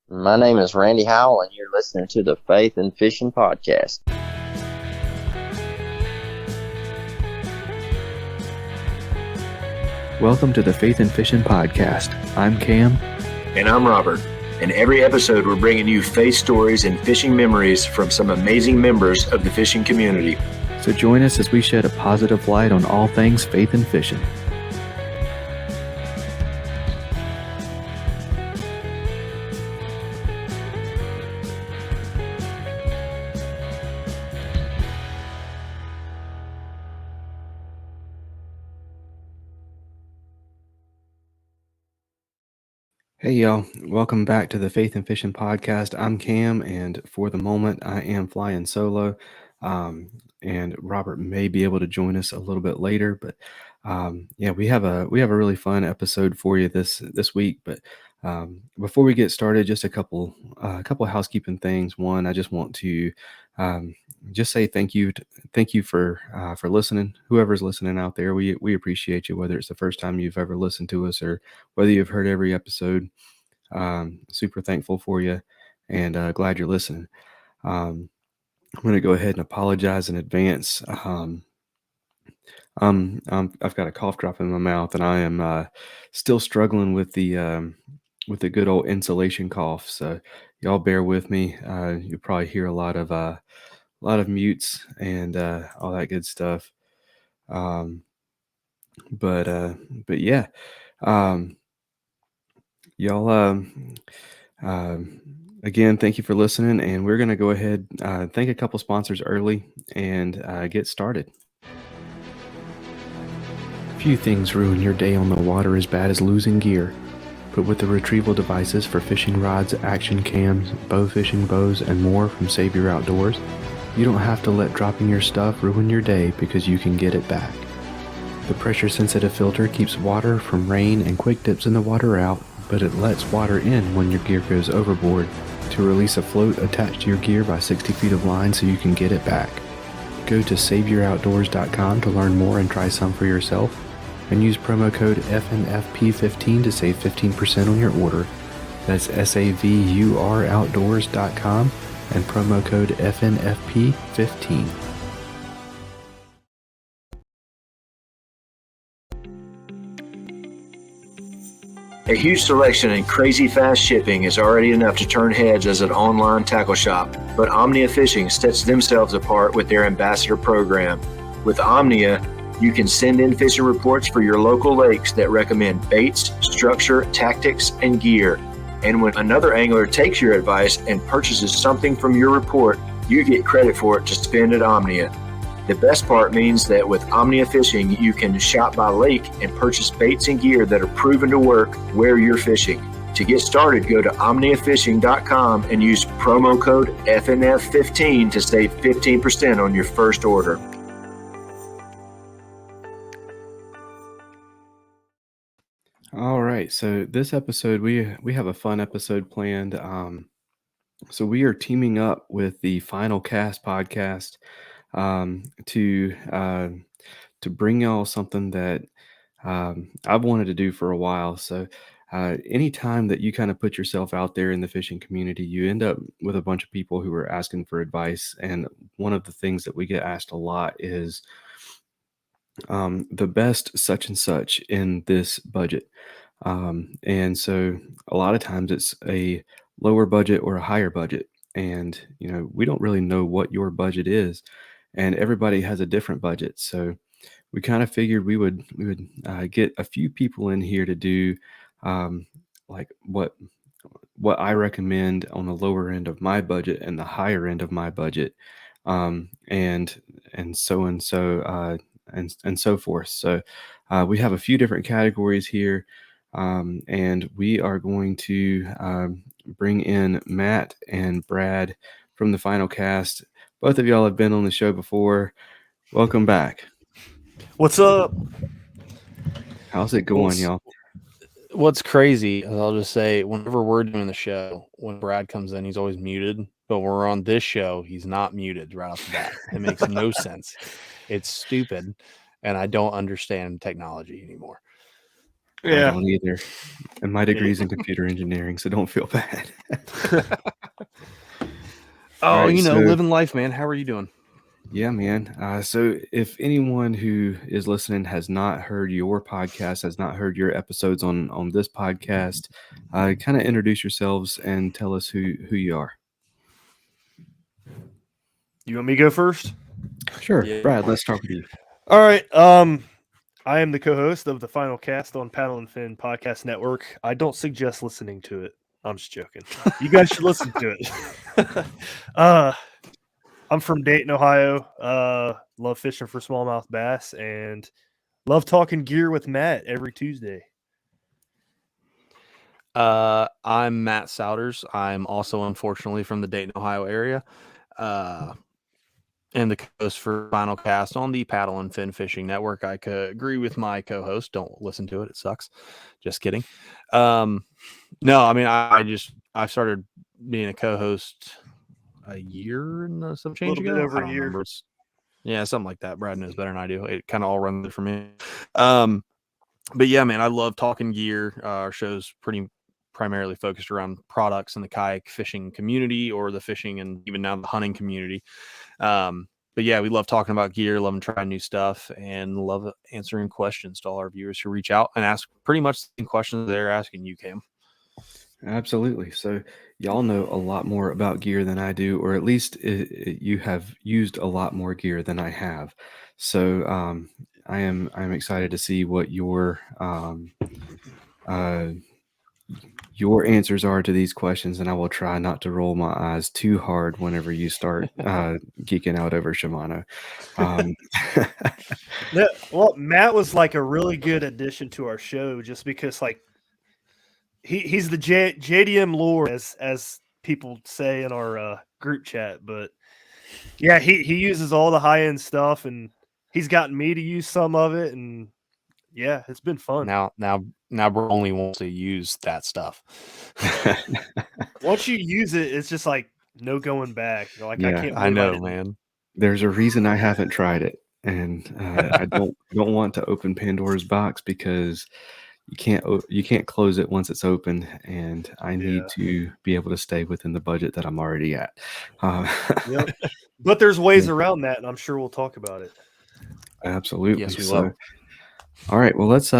My name is Randy Howell, and you're listening to the Faith and Fishing Podcast. Welcome to the Faith and Fishing Podcast. I'm Cam. And I'm Robert. In every episode, we're bringing you faith stories and fishing memories from some amazing members of the fishing community. So join us as we shed a positive light on all things faith and fishing. Hey y'all, welcome back to the Faith and Fishing Podcast. I'm Cam, and for the moment I am flying solo. And Robert may be able to join us a little bit later, but we have a really fun episode for you this week. But before we get started, just a couple housekeeping things. One, I just want to just say thank you for listening. Whoever's listening out there, we appreciate you, whether it's the first time you've ever listened to us or whether you've heard every episode. Super thankful for you, and glad you're listening. I'm going to go ahead and apologize in advance. I've got a cough drop in my mouth, and I am still struggling with the good old insulation cough. So y'all bear with me. You'll probably hear a lot of mutes and all that good stuff. But yeah, y'all. Again, thank you for listening, and we're going to go ahead thank a couple sponsors early and get started. Few things ruin your day on the water as bad as losing gear, but with the retrieval devices for fishing rods, action cams, bow fishing bows, and more from Save Your Outdoors, you don't have to let dropping your stuff ruin your day because you can get it back. The pressure-sensitive filter keeps water from rain and quick dips in the water out, but it lets water in when your gear goes overboard to release a float attached to your gear by 60 feet of line so you can get it back. Go to SaveYourOutdoors.com to learn more and try some for yourself, and use promo code FNFP15 to save 15% on your order. That's SaveYourOutdoors.com and promo code FNFP15. A huge selection and crazy fast shipping is already enough to turn heads as an online tackle shop, but Omnia Fishing sets themselves apart with their ambassador program. With Omnia, you can send in fishing reports for your local lakes that recommend baits, structure, tactics, and gear. And when another angler takes your advice and purchases something from your report, you get credit for it to spend at Omnia. The best part means that with Omnia Fishing, you can shop by lake and purchase baits and gear that are proven to work where you're fishing. To get started, go to omniafishing.com and use promo code FNF15 to save 15% on your first order. All right, so this episode, we have a fun episode planned. So we are teaming up with the Final Cast podcast to bring y'all something that I've wanted to do for a while. So anytime that you kind of put yourself out there in the fishing community, you end up with a bunch of people who are asking for advice. And one of the things that we get asked a lot is the best such and such in this budget. And so a lot of times it's a lower budget or a higher budget. And, we don't really know what your budget is, and everybody has a different budget. So we kind of figured we would get a few people in here to do like what I recommend on the lower end of my budget and the higher end of my budget, and so forth. So we have a few different categories here, and we are going to bring in Matt and Brad from the Final Cast. Both of y'all have been on the show before. Welcome back. What's up? How's it going, y'all? What's crazy, I'll just say, whenever we're doing the show, when Brad comes in, he's always muted. But when we're on this show, he's not muted right off the bat. It makes no sense. It's stupid, and I don't understand technology anymore. I don't either. And my degree's in computer engineering, so don't feel bad. Oh, right, living life, man. How are you doing? Yeah, man. So if anyone who is listening has not heard your podcast, has not heard your episodes on this podcast, kind of introduce yourselves and tell us who you are. You want me to go first? Sure. Yeah. Brad, let's start with you. All right. I am the co-host of the Final Cast on Paddle and Fin Podcast Network. I don't suggest listening to it. I'm just joking. You guys should listen to it. I'm from Dayton, Ohio. Love fishing for smallmouth bass and love talking gear with Matt every Tuesday. I'm Matt Souders. I'm also unfortunately from the Dayton, Ohio area. And the co-host for Final Cast on the Paddle and Fin Fishing Network. I agree with my co-host. Don't listen to it. It sucks. Just kidding. No, I mean, I started being a co-host a year and some change ago. Over I don't a year. remember. Yeah, something like that. Brad knows better than I do. It kind of all runs for me. But yeah, man, I love talking gear. Our show's primarily focused around products in the kayak fishing community or the fishing and even now the hunting community. But yeah, we love talking about gear, love trying new stuff, and love answering questions to all our viewers who reach out and ask pretty much the same questions they're asking you, Cam. Absolutely. So y'all know a lot more about gear than I do, or at least you have used a lot more gear than I have. So I'm excited to see what your answers are to these questions, and I will try not to roll my eyes too hard whenever you start geeking out over Shimano. Well, Matt was like a really good addition to our show just because like he's the JDM lord as people say in our group chat, but yeah, he uses all the high end stuff and he's gotten me to use some of it, and yeah, it's been fun. Now we're only wants to use that stuff. Once you use it, it's just like no going back. You're like, Yeah, I can't. I know, man. There's a reason I haven't tried it, and I don't want to open Pandora's box because you can't close it once it's open, and I need to be able to stay within the budget that I'm already at. Yep. But there's ways around that, and I'm sure we'll talk about it. Absolutely. Yes, we will. All right, well let's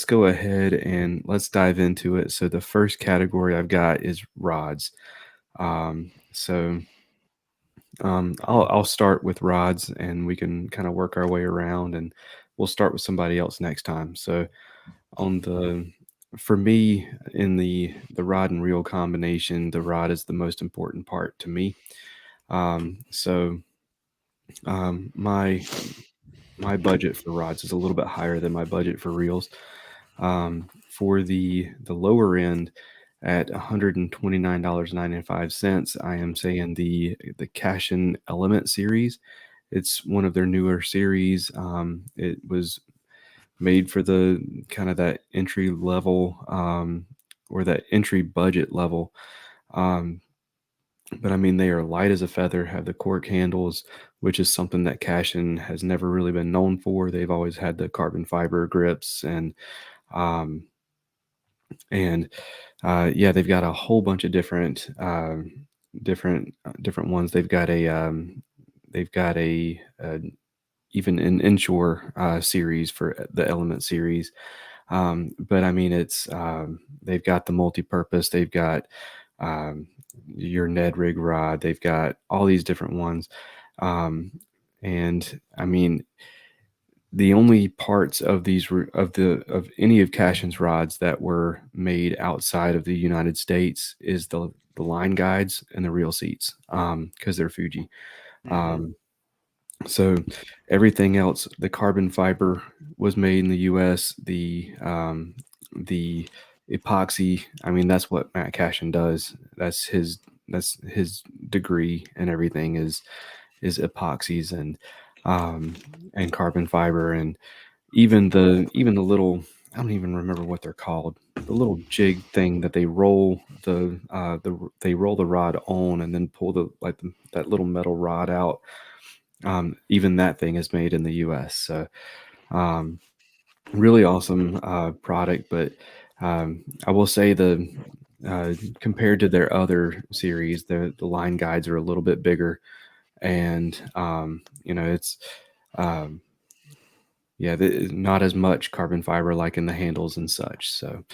go ahead and let's dive into it. So the first category I've got is rods. I'll start with rods, and we can kind of work our way around, and we'll start with somebody else next time. So for me, in the rod and reel combination, the rod is the most important part to me. My budget for rods is a little bit higher than my budget for reels. For the lower end, at $129.95, I am saying the Cashin Element series. It's one of their newer series. It was made for the kind of that entry level or that entry budget level. But I mean, they are light as a feather, have the cork handles, which is something that Cashin has never really been known for. They've always had the carbon fiber grips and they've got a whole bunch of different ones. They've got a even an inshore series for the Element series. But I mean, it's they've got the multi-purpose. They've got your Ned rig rod. They've got all these different ones. And I mean, the only parts of any of Cashin's rods that were made outside of the United States is the line guides and the reel seats, because they're Fuji. So everything else, the carbon fiber was made in the U.S. The epoxy, I mean, that's what Matt Cashin does. That's his degree, and everything is epoxies and carbon fiber, and even the little, I don't even remember what they're called, the little jig thing that they roll the rod on and then pull that little metal rod out. Even that thing is made in the U.S. So really awesome product, but I will say compared to their other series, the line guides are a little bit bigger, and it's um, not as much carbon fiber like in the handles and such. So,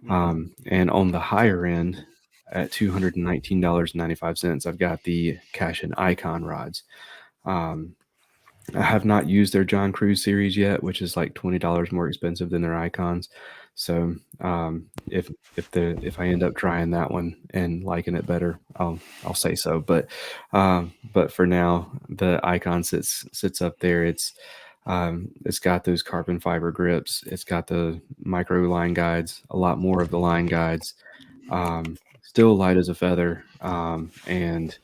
and on the higher end, at $219.95, I've got the Cash and Icon rods. I have not used their John Cruise series yet, which is like $20 more expensive than their Icons. So if I end up trying that one and liking it better, I'll say so. But for now, the Icon sits up there. It's got those carbon fiber grips. It's got the micro line guides, a lot more of the line guides. Still light as a feather, and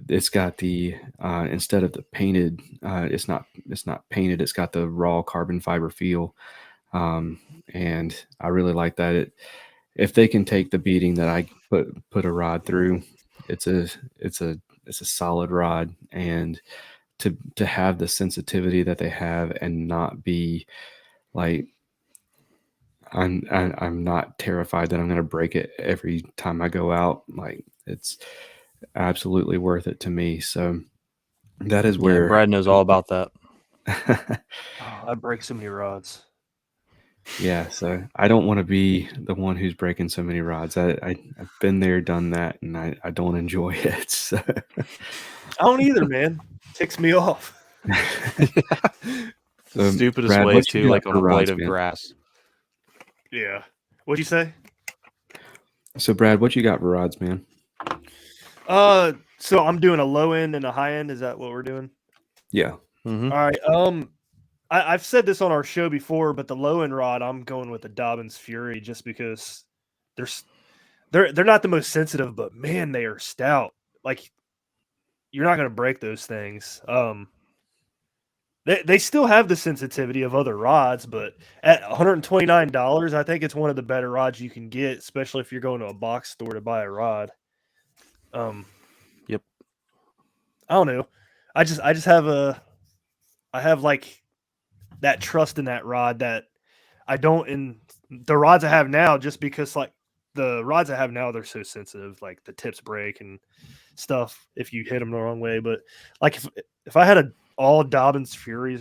it's got the instead of the painted, it's not painted. It's got the raw carbon fiber feel, and I really like that. If they can take the beating that I put a rod through, it's a solid rod, and to have the sensitivity that they have and not be like I'm not terrified that I'm going to break it every time I go out. Like, it's absolutely worth it to me. So that is where Brad knows all about that. I break so many rods. Yeah, so I don't want to be the one who's breaking so many rods. I've been there, done that, and I don't enjoy it. So. I don't either, man. Ticks me off. So, stupidest Brad, way what you too, got like on for a blade rods, of man? grass. Yeah. What'd you say? So, Brad, what you got for rods, man? So I'm doing a low end and a high end. Is that what we're doing? Yeah. Mm-hmm. All right. I've said this on our show before, but the low end rod, I'm going with the Dobbins Fury just because they're not the most sensitive, but man, they are stout. Like, you're not going to break those things. They still have the sensitivity of other rods, but at $129, I think it's one of the better rods you can get, especially if you're going to a box store to buy a rod. Yep. I don't know. I have like that trust in that rod that I don't in the rods I have now, just because like the rods I have now, they're so sensitive, like the tips break and stuff if you hit them the wrong way. But like if I had all Dobbins Fury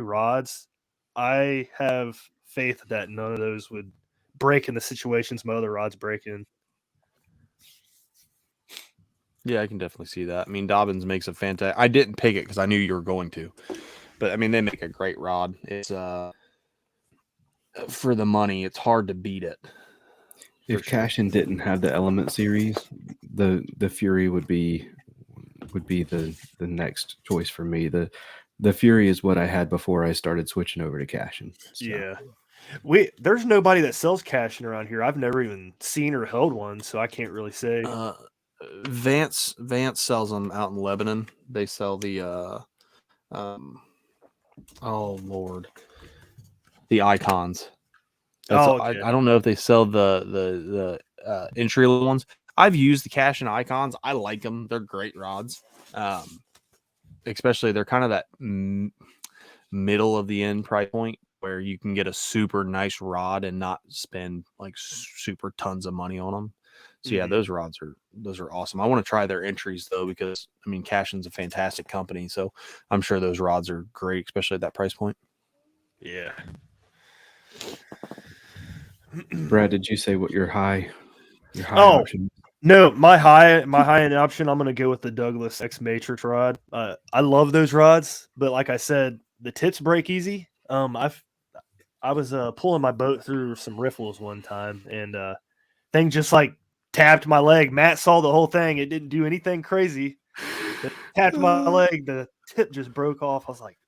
rods, I have faith that none of those would break in the situations my other rods break in. Yeah, I can definitely see that. I mean, Dobbins makes a fantastic. I didn't pick it because I knew you were going to, but I mean, they make a great rod. It's for the money, it's hard to beat it. If Cashin didn't have the Element series, the Fury would be the next choice for me. The Fury is what I had before I started switching over to Cashin. So. Yeah. There's nobody that sells Cashin around here. I've never even seen or held one, so I can't really say. Vance sells them out in Lebanon. They sell the oh Lord, the Icons. Okay. I don't know if they sell the entry level ones. I've used the Cash and Icons. I like them. They're great rods. Especially they're kind of that middle of the end price point where you can get a super nice rod and not spend like super tons of money on them. So yeah, those are awesome. I want to try their entries though, because I mean, Cashin's a fantastic company, so I'm sure those rods are great, especially at that price point. Yeah. Brad, did you say what your high option? No, my high end option, I'm gonna go with the Douglas X Matrix rod. I love those rods, but like I said, the tips break easy. I was pulling my boat through some riffles one time, and thing just like tapped my leg. Matt saw the whole thing. It didn't do anything crazy. It tapped my leg. The tip just broke off. I was like,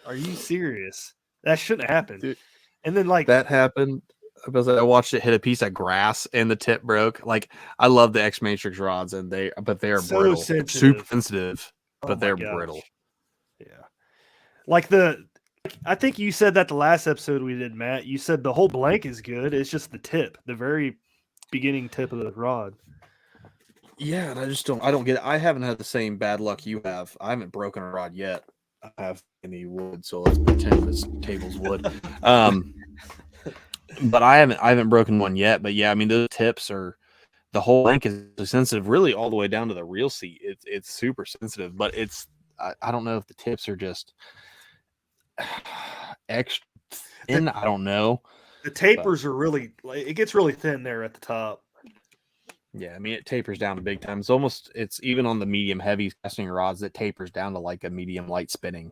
"Are you serious? That shouldn't happen." Dude, and then like that happened. I watched it hit a piece of grass and the tip broke. Like, I love the X Matrix rods, and they are so brittle, sensitive. super sensitive, but they're gosh. brittle. Yeah, like I think you said that the last episode we did, Matt. You said the whole blank is good. It's just the tip, the very beginning tip of the rod. Yeah, and I don't get it. I haven't had the same bad luck you have. I haven't broken a rod yet. don't have any wood, so let's pretend this table's wood. But I haven't broken one yet. But yeah, I mean, those tips are, the whole link is sensitive, really all the way down to the reel seat. It's super sensitive, but I don't know if the tips are just extra thin. I don't know. The tapers are really, it gets really thin there at the top. Yeah, I mean, it tapers down to big time. It's even on the medium heavy casting rods that tapers down to like a medium light spinning.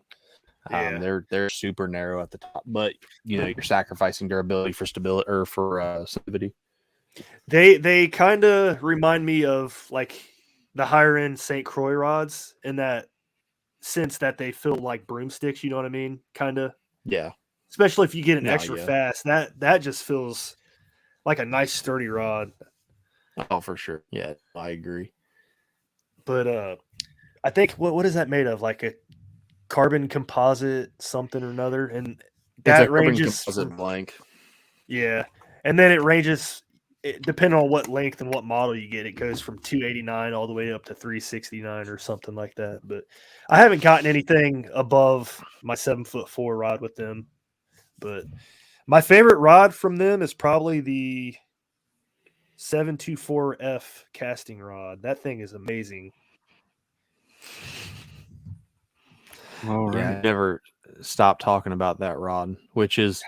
Yeah. They're super narrow at the top, but you're sacrificing durability for stability or for stability. They kind of remind me of like the higher end St. Croix rods in that sense that they feel like broomsticks. You know what I mean? Kind of. Yeah. Especially if you get an extra fast, that just feels like a nice sturdy rod. Oh, for sure. Yeah, I agree. But I think what is that made of? Like a carbon composite something or another, and that ranges composite blank. Yeah, and then it ranges depending on what length and what model you get. It goes from 289 all the way up to 369 or something like that. But I haven't gotten anything above my 7'4" rod with them. But my favorite rod from them is probably the 724F casting rod. That thing is amazing. All right. Yeah, I never stop talking about that rod, which is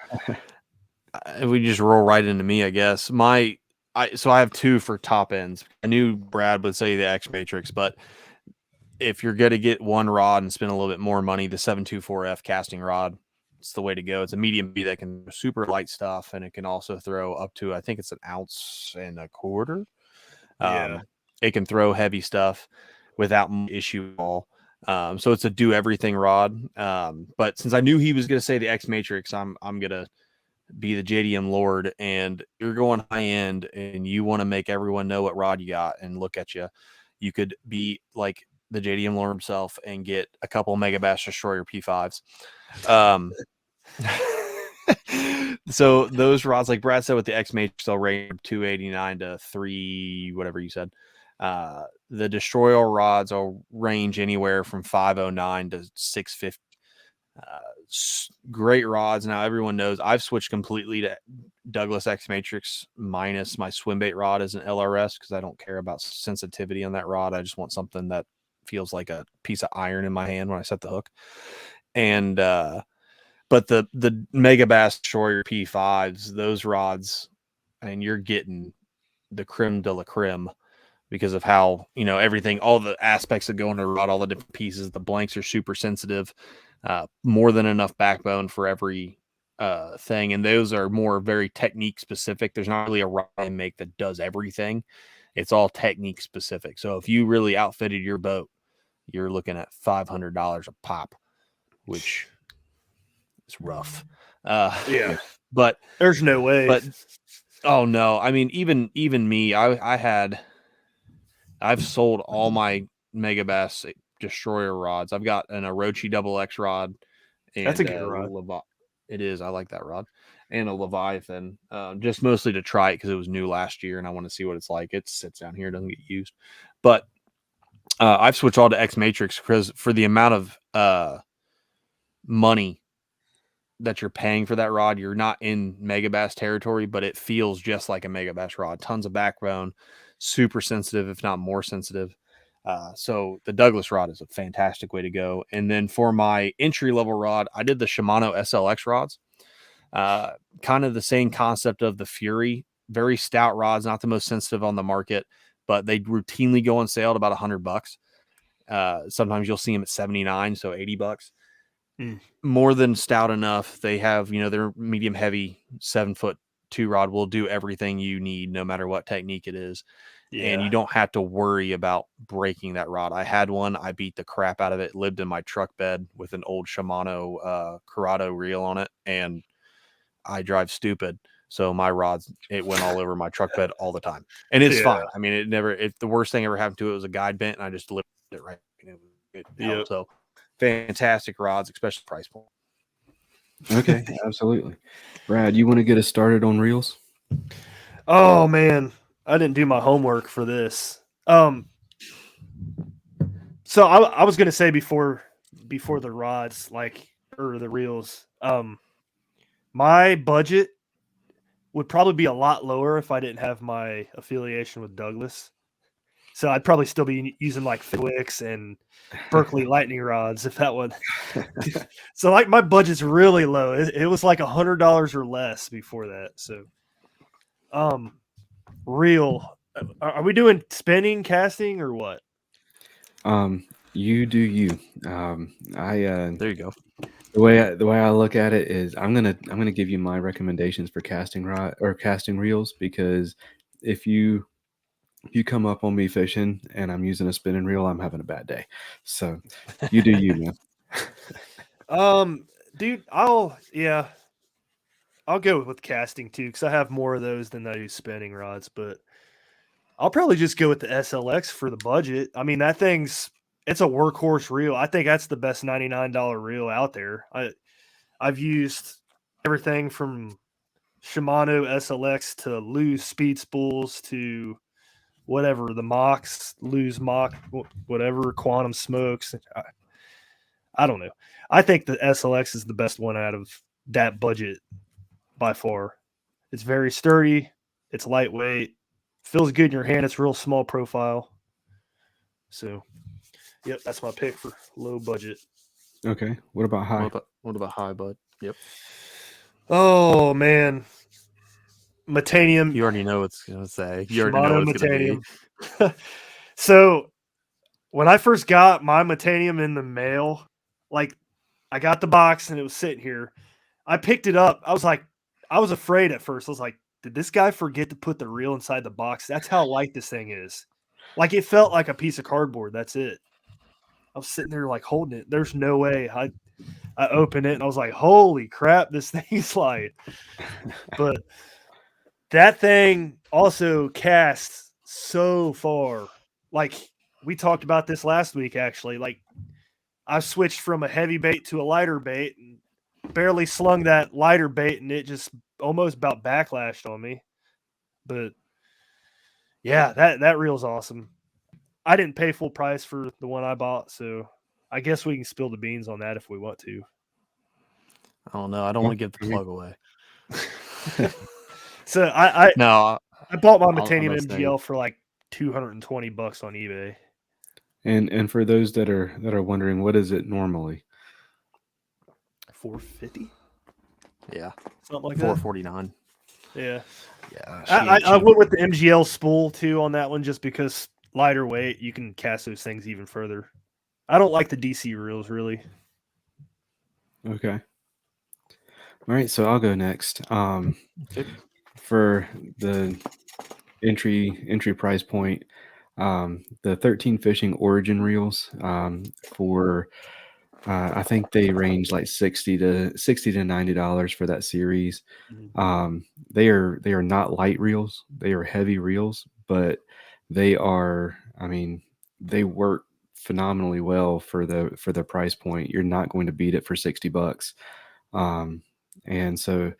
we just roll right into me, I guess. So I have two for top ends. I knew Brad would say the X Matrix, but if you're going to get one rod and spend a little bit more money, the 724F casting rod, it's the way to go. It's a medium B that can super light stuff, and it can also throw up to, I think it's 1.25 ounces. Yeah. It can throw heavy stuff without issue at all. So it's a do everything rod. But since I knew he was going to say the X Matrix, I'm going to be the JDM Lord, and you're going high end and you want to make everyone know what rod you got and look at you. You could be like the JDM Lord himself and get a couple Megabass Destroyer P5s. So those rods, like Brad said, with the X Matrix, they'll range from 289 to 3, whatever you said. The Destroyer rods will range anywhere from 509 to 650. Great rods. Now everyone knows I've switched completely to Douglas X Matrix minus my swim bait rod as an LRS because I don't care about sensitivity on that rod. I just want something that feels like a piece of iron in my hand when I set the hook. And but the Megabass Destroyer P5s, those rods, I mean, you're getting the creme de la creme because of how, everything, all the aspects that go into the rod, all the different pieces. The blanks are super sensitive, more than enough backbone for every thing. And those are more very technique specific. There's not really a rod I make that does everything. It's all technique specific. So if you really outfitted your boat, you're looking at $500 a pop, which is rough. Yeah. But there's no way. But oh no, I mean, even me, I've sold all my Megabass Destroyer rods. I've got an Orochi Double X rod. And that's a good rod. It is. I like that rod. And a Leviathan, just mostly to try it because it was new last year and I want to see what it's like. It sits down here, doesn't get used. But I've switched all to X Matrix because for the amount of money that you're paying for that rod, you're not in Megabass territory, but it feels just like a Megabass rod. Tons of backbone, super sensitive, if not more sensitive. So the Douglas rod is a fantastic way to go. And then for my entry level rod, I did the Shimano SLX rods. Kind of the same concept of the Fury, very stout rods, not the most sensitive on the market, but they routinely go on sale at about $100. Sometimes you'll see them at 79, so $80. More than stout enough. They have, their medium heavy 7'2" rod will do everything you need, no matter what technique it is. Yeah. And you don't have to worry about breaking that rod. I had one, I beat the crap out of it, lived in my truck bed with an old Shimano Corrado reel on it, and I drive stupid. So my rods, it went all over my truck bed all the time. And it's fine. I mean, the worst thing ever happened to it was a guide bent, and I just delivered it right. So fantastic rods, especially price point. Okay, absolutely. Brad, you want to get us started on reels? Oh man, I didn't do my homework for this. So I was going to say before before the rods, or the reels. My budget would probably be a lot lower if I didn't have my affiliation with Douglas. So I'd probably still be using like Fitwicks and Berkeley lightning rods if that one. So like my budget's really low. It was like $100 or less before that. So, reel. Are we doing spinning, casting, or what? You do you. There you go. The way I look at it is I'm gonna give you my recommendations for casting rod or casting reels, because if you come up on me fishing and I'm using a spinning reel, I'm having a bad day. So you do you, man. Dude, I'll go with casting too, because I have more of those than I do spinning rods, but I'll probably just go with the SLX for the budget. I mean, it's a workhorse reel. I think that's the best $99 reel out there. I've used everything from Shimano SLX to Lew's speed spools to whatever, the Mox, Lew's Mock, whatever, Quantum Smokes. I don't know. I think the SLX is the best one out of that budget by far. It's very sturdy. It's lightweight. Feels good in your hand. It's real small profile. So, yep, that's my pick for low budget. Okay. What about high? What about high, bud? Yep. Oh man, Metanium. You already know what's gonna say. You already know Shimano what's gonna be. So when I first got my Metanium in the mail, like I got the box and it was sitting here. I picked it up. I was afraid at first. I was like, did this guy forget to put the reel inside the box? That's how light this thing is. Like it felt like a piece of cardboard. That's it. I was sitting there like holding it. There's no way. I opened it and I was like, holy crap, this thing's light. But that thing also casts so far. Like we talked about this last week, actually. Like I switched from a heavy bait to a lighter bait and barely slung that lighter bait, and it just almost about backlashed on me. But yeah, that reel's awesome. I didn't pay full price for the one I bought, so I guess we can spill the beans on that if we want to. I don't know. I don't want to give the plug away. So I bought my I'll Metanium stay. MGL for like $220 on eBay. And for those that are wondering, what is it normally? $450? Yeah, Something like that. $449. Yeah. Yeah. I went with the MGL spool too on that one just because lighter weight, you can cast those things even further. I don't like the DC reels really. Okay. All right, so I'll go next. For the entry price point, the 13 Fishing Origin reels, for I think they range like $60 to $90 for that series. They are not light reels; they are heavy reels, but they are. I mean, they work phenomenally well for the price point. You're not going to beat it for $60. And so,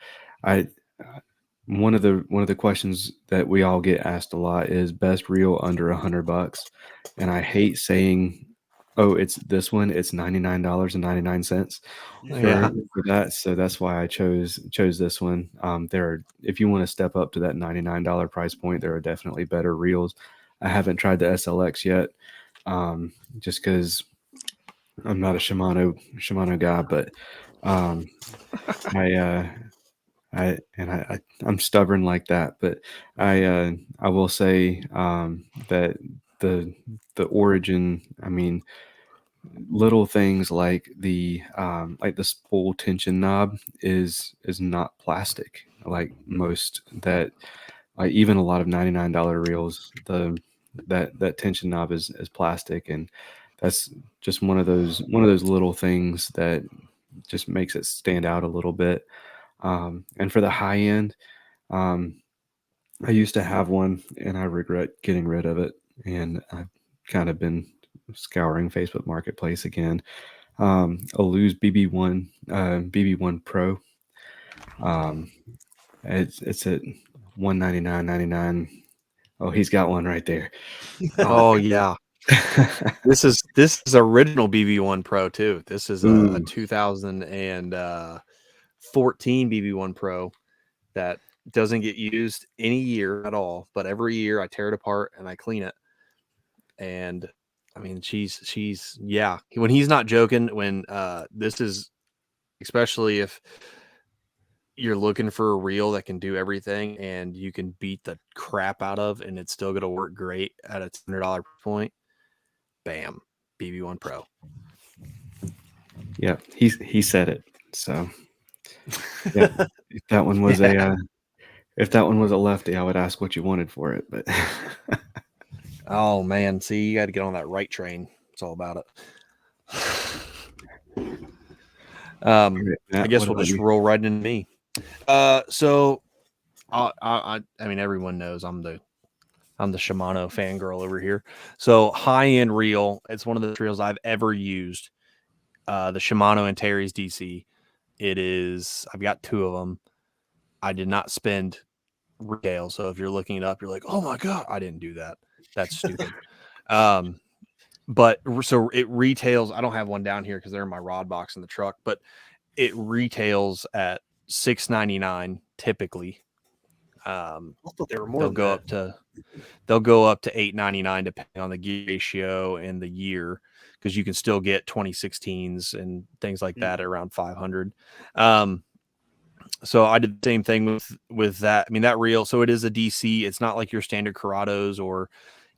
one of the questions that we all get asked a lot is best reel under $100, and I hate saying, oh, it's this one. It's $99.99 for that. So that's why I chose this one. If you want to step up to that $99 price point, there are definitely better reels. I haven't tried the SLX yet, just because I'm not a Shimano guy, but I'm stubborn like that. But I will say that the Origin, I mean, little things like the spool tension knob is not plastic like most that, like even a lot of $99 reels, that tension knob is plastic, and that's just one of those little things that just makes it stand out a little bit. And for the high end, I used to have one and I regret getting rid of it, and I've kind of been scouring Facebook Marketplace again. A Lew's BB1 Pro. It's at $199.99. Oh, he's got one right there. Oh yeah. This is original BB1 Pro too. This is a 2014 BB1 Pro that doesn't get used any year at all, but every year I tear it apart and I clean it. And I mean, she's yeah. When he's not joking, when this is, especially if you're looking for a reel that can do everything and you can beat the crap out of, and it's still going to work great at a $200 point. Bam, BB1 Pro. Yeah, he said it. So yeah, if that one was a lefty, I would ask what you wanted for it. But oh man, see, you got to get on that right train. It's all about it. Matt, I guess what we'll about just you? roll right into me. So I mean, everyone knows I'm the Shimano fangirl over here. So high-end reel, it's one of the reels I've ever used. The Shimano Antares DC. It is, I've got two of them. I did not spend retail. So if you're looking it up, you're like, oh my God, I didn't do that. That's stupid. But so it retails. I don't have one down here because they're in my rod box in the truck, but it retails at $6.99 typically. I thought they were more. They'll go up to $8.99 depending on the gear ratio and the year, because you can still get 2016s and things like that at around 500. So I did the same thing with that. I mean, that reel. So it is a DC. It's not like your standard Curados or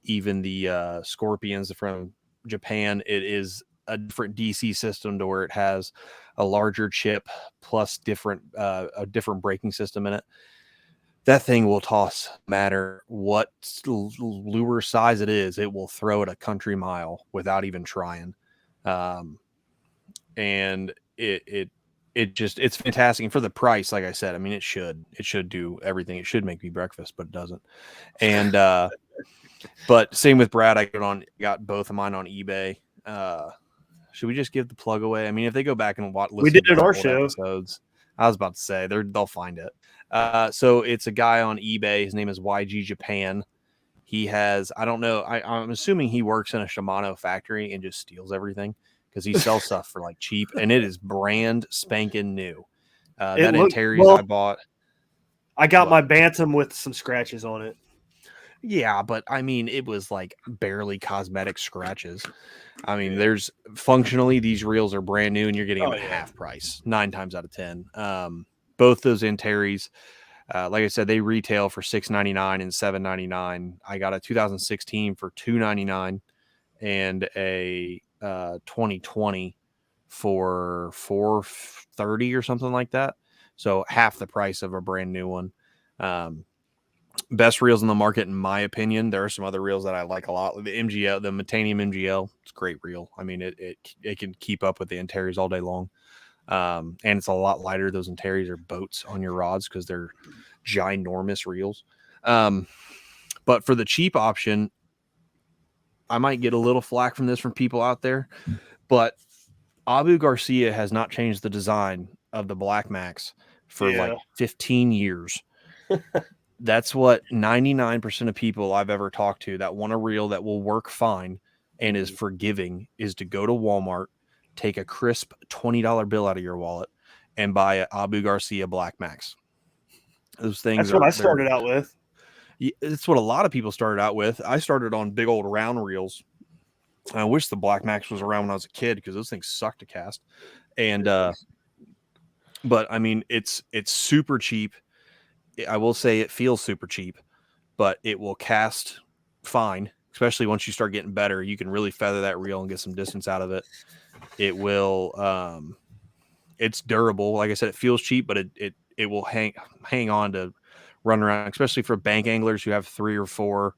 even the Scorpions from Japan. It is a different DC system to where it has a larger chip plus a different braking system in it. That thing will toss, no matter what lure size it is. It will throw it a country mile without even trying. And it's fantastic. And for the price, like I said, I mean, it should do everything. It should make me breakfast, but it doesn't. And, but same with Brad, I got both of mine on eBay. Should we just give the plug away? I mean, if they go back and listen, we did it to our old show. episodes, I was about to say they'll find it. So it's a guy on eBay. His name is YG Japan. He has, I don't know, I'm assuming he works in a Shimano factory and just steals everything, because he sells stuff for like cheap, and it is brand spanking new. That Antares I bought. I got my Bantam with some scratches on it. Yeah, but I mean, it was like barely cosmetic scratches. I mean, there's functionally, these reels are brand new and you're getting them at half price 9 times out of 10. Both those Antares, like I said, they retail for $6.99 and $7.99. I got a 2016 for $2.99 and a 2020 for $4.30 or something like that. So half the price of a brand new one. Best reels in the market, in my opinion. There are some other reels that I like a lot. The MGL, the Metanium MGL, it's a great reel. I mean, it can keep up with the Antares all day long. And it's a lot lighter. Those Antares are boats on your rods because they're ginormous reels. But for the cheap option, I might get a little flack from people out there, but Abu Garcia has not changed the design of the Black Max for like 15 years. That's what 99% of people I've ever talked to that want a reel that will work fine and is forgiving is to go to Walmart, take a crisp $20 bill out of your wallet, and buy an Abu Garcia Black Max. Those things. That's what I started out with. It's what a lot of people started out with. I started on big old round reels. I wish the Black Max was around when I was a kid, because those things suck to cast. And but I mean, it's super cheap. I will say it feels super cheap, but it will cast fine, especially once you start getting better. You can really feather that reel and get some distance out of it. It will, it's durable. Like I said, it feels cheap, but it will hang on to run around, especially for bank anglers who have 3 or 4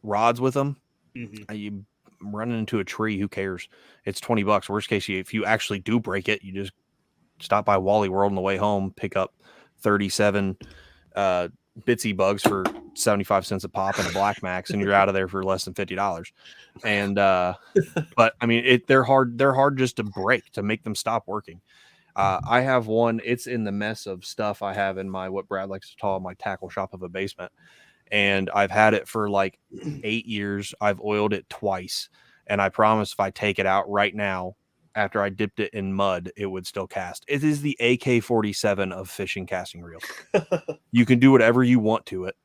rods with them. You running into a tree, who cares? It's $20. Worst case, if you actually do break it, you just stop by Wally World on the way home, pick up 37 Bitsy bugs for 75 cents a pop and a Black Max, and you're out of there for less than $50. And but I mean, they're hard just to break, to make them stop working. I have one. It's in the mess of stuff I have in my, what Brad likes to call my tackle shop of a basement, and I've had it for like 8 years. I've oiled it twice, and I promise if I take it out right now, after I dipped it in mud, it would still cast. It is the AK-47 of fishing casting reels. You can do whatever you want to it.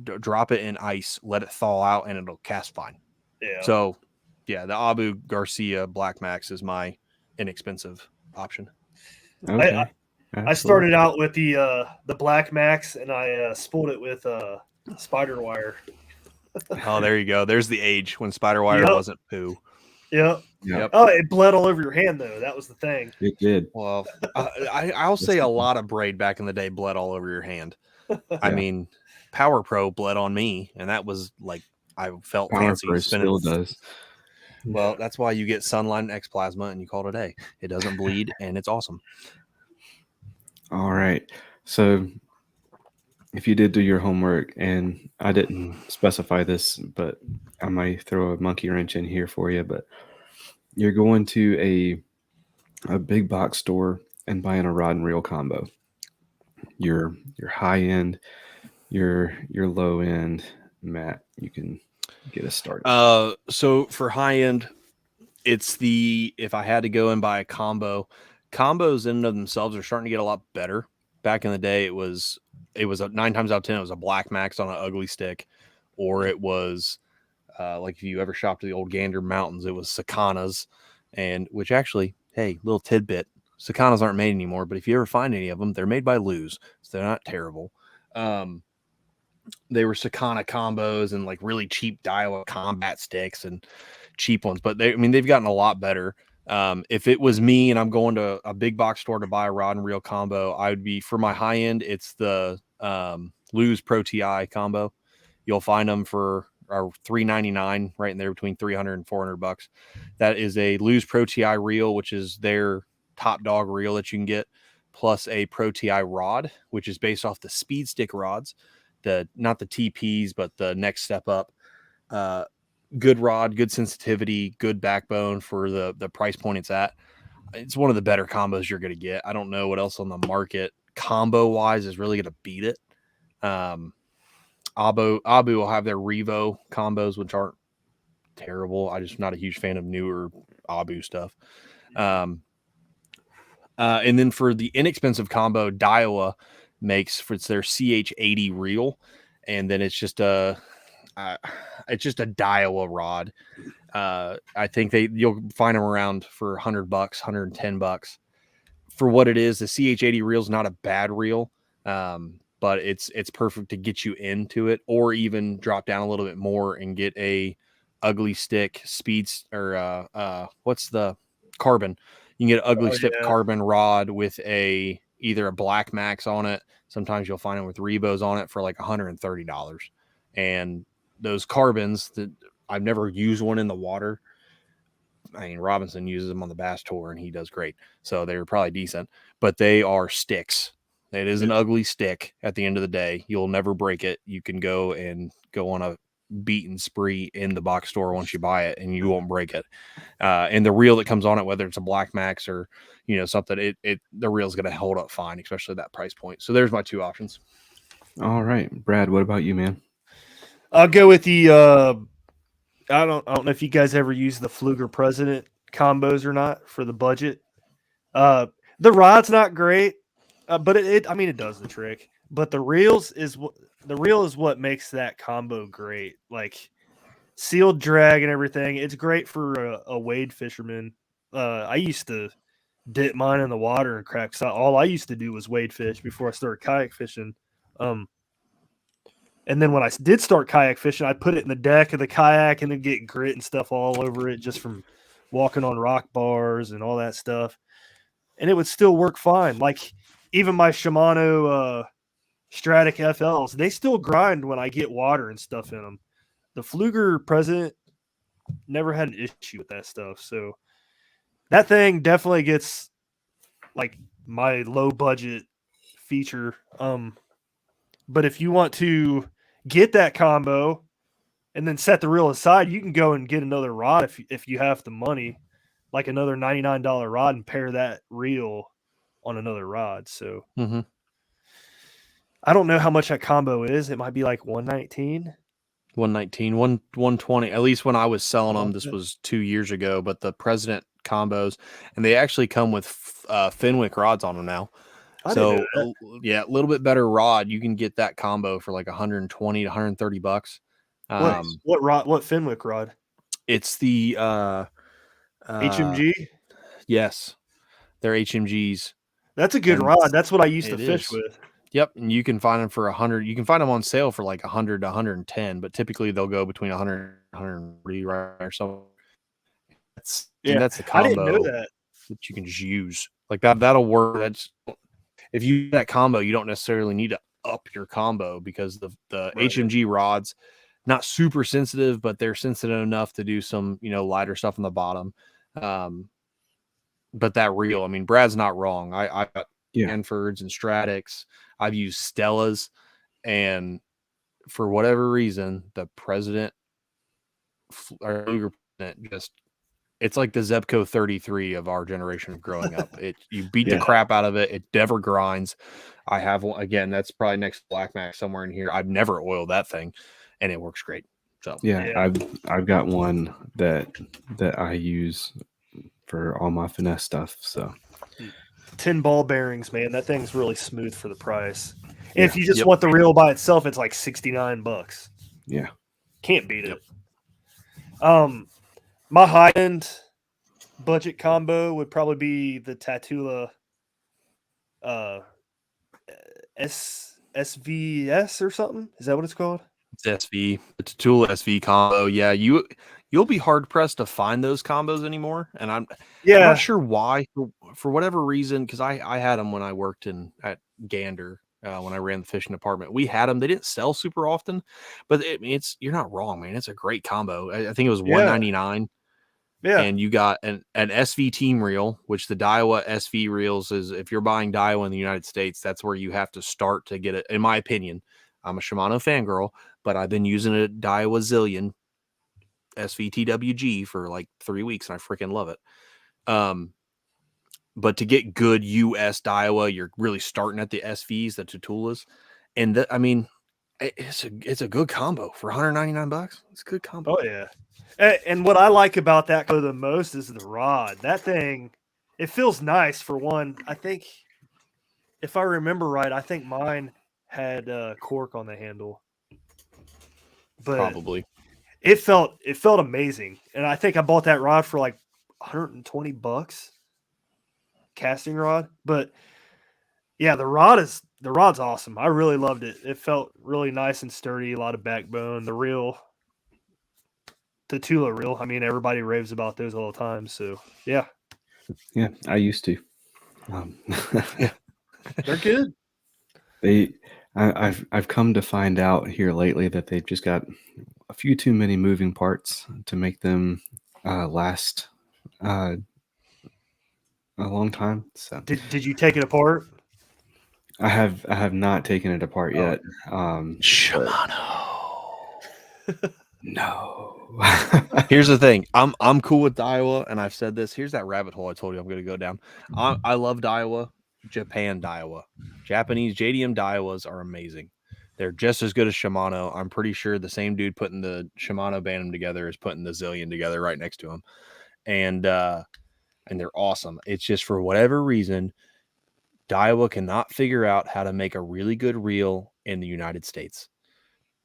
Drop it in ice, let it thaw out, and it'll cast fine. Yeah. So, yeah, the Abu Garcia Black Max is my inexpensive option. Okay. I started out with the Black Max, and I spooled it with spider wire. Oh, there you go. There's the age when spider wire wasn't poo. Yep. Yep. Oh, it bled all over your hand though. That was the thing. It did. Well, I'll say a lot of braid back in the day bled all over your hand. I mean, Power Pro bled on me, and that was like I felt Power fancy. Pro still does. Well, that's why you get Sunline X Plasma, and you call it a day. It doesn't bleed, and it's awesome. All right. So if you did do your homework, and I didn't specify this, but I might throw a monkey wrench in here for you, but you're going to a big box store and buying a rod and reel combo. Your high end, your low end. Matt, you can get us started. So for high end, it's if I had to go and buy a combo, combos in and of themselves are starting to get a lot better. Back in the day, it was a 9 times out of 10, it was a Black Max on an ugly stick, or it was like if you ever shopped at the old Gander Mountains, it was Sakanas, and which actually, hey, little tidbit, Sakanas aren't made anymore, but if you ever find any of them, they're made by Luz, so they're not terrible. They were Sakana combos and like really cheap Daiwa combat sticks and cheap ones, but they've gotten a lot better. If it was me and I'm going to a big box store to buy a rod and reel combo, I would be, for my high end, it's the Luz Pro TI combo. You'll find them for $399, right in there between $300 and $400. That is a Luz Pro TI reel, which is their top dog reel that you can get, plus a Pro TI rod, which is based off the speed stick rods, not the TPs, but the next step up. Good rod, good sensitivity, good backbone for the price point it's at. It's one of the better combos you're going to get. I don't know what else on the market combo wise is really going to beat it. Abu will have their Revo combos, which aren't terrible. I'm just not a huge fan of newer Abu stuff. And then for the inexpensive combo, Daiwa makes for their CH80 reel, and then it's just a Daiwa rod. I think you'll find them around for $100, $110 for what it is. The CH80 reel is not a bad reel, but it's perfect to get you into it, or even drop down a little bit more and get a ugly stick speeds or what's the carbon. You can get an ugly stick carbon rod with either a Black Max on it. Sometimes you'll find it with Rebos on it for like $130. And those carbons, that I've never used one in the water. I mean, Robinson uses them on the Bass Tour and he does great. So they're probably decent, but they are sticks. It is an ugly stick at the end of the day. You'll never break it. You can go on a beaten spree in the box store once you buy it and you won't break it. And the reel that comes on it, whether it's a Black Max or, something, the reel is going to hold up fine, especially at that price point. So there's my two options. All right, Brad, what about you, man? I'll go with the I don't know if you guys ever use the Fluger President combos or not for the budget. The rod's not great, but it does the trick. But the reel is what makes that combo great. Like sealed drag and everything. It's great for a wade fisherman. I used to dip mine in the water and crack. So all I used to do was wade fish before I started kayak fishing. And then when I did start kayak fishing, I'd put it in the deck of the kayak and then get grit and stuff all over it just from walking on rock bars and all that stuff. And it would still work fine. Like even my Shimano Stratic FLs, they still grind when I get water and stuff in them. The Fluger President never had an issue with that stuff. So that thing definitely gets like my low budget feature. But if you want to get that combo and then set the reel aside, you can go and get another rod if you have the money, like another $99 rod, and pair that reel on another rod. So I don't know how much that combo is. It might be like 119. 119, 120. At least when I was selling them, this was 2 years ago. But the President combos, and they actually come with Fenwick rods on them now. I didn't know So yeah, a little bit better rod. You can get that combo for like 120 to 130 bucks. What rod? What Fenwick rod? It's the HMG. Yes, they're HMGs. That's a good And rod. That's what I used to it fish is. with. Yep, and you can find them for 100. You can find them on sale for like 100 to 110, but typically they'll go between 100 and 130 right or something. Yeah, that's the I didn't know combo that. that you can just use like that. That'll work. That's if you use that combo, you don't necessarily need to up your combo because the Right. HMG rods not super sensitive, but they're sensitive enough to do some lighter stuff on the bottom. But that reel, I mean, Brad's not wrong. I got Hanfords and Stratics. I've used Stellas, and for whatever reason, the President or just it's like the Zebco 33 of our generation of growing up. You beat the crap out of it. It never grinds. I have one again. That's probably next to Black Max somewhere in here. I've never oiled that thing, and it works great. So I've got one that I use for all my finesse stuff. So 10 ball bearings, man. That thing's really smooth for the price. And if you just want the reel by itself, it's like $69. Yeah, can't beat it. My high end budget combo would probably be the Tatula SVS or something. Is that what it's called? It's SV, the Tatula SV combo. Yeah, you'll be hard pressed to find those combos anymore. And I'm not sure why. For whatever reason, because I had them when I worked at Gander. When I ran the fishing department, we had them. They didn't sell super often, but you're not wrong, man. It's a great combo. I think it was $199. Yeah, and you got an SV team reel, which the Daiwa SV reels is. If you're buying Daiwa in the United States, that's where you have to start to get it. In my opinion, I'm a Shimano fangirl, but I've been using a Daiwa Zillion SVTWG for like 3 weeks, and I freaking love it. But to get good US Daiwa, you're really starting at the SVs, the Tatulas, and I mean, it's a good combo for $199. It's a good combo. Oh yeah, and what I like about that the most is the rod. That thing, it feels nice for one. I think, if I remember right, I think mine had cork on the handle, but probably it felt amazing. And I think I bought that rod for like $120. Casting rod, but yeah, the rod's awesome. I really loved it. It felt really nice and sturdy, a lot of backbone. The reel, the Tula reel, I mean, everybody raves about those all the time. So yeah, I used to. They're good. I've come to find out here lately that they've just got a few too many moving parts to make them last a long time. So did you take it apart? I have not taken it apart yet. Shimano. No. Here's the thing. I'm cool with Daiwa, and I've said this. Here's that rabbit hole I told you I'm going to go down. I love Daiwa. Japan Daiwa. Japanese JDM Daiwas are amazing. They're just as good as Shimano. I'm pretty sure the same dude putting the Shimano Bantam together is putting the Zillion together right next to him. And they're awesome. It's just for whatever reason, Daiwa cannot figure out how to make a really good reel in the United States.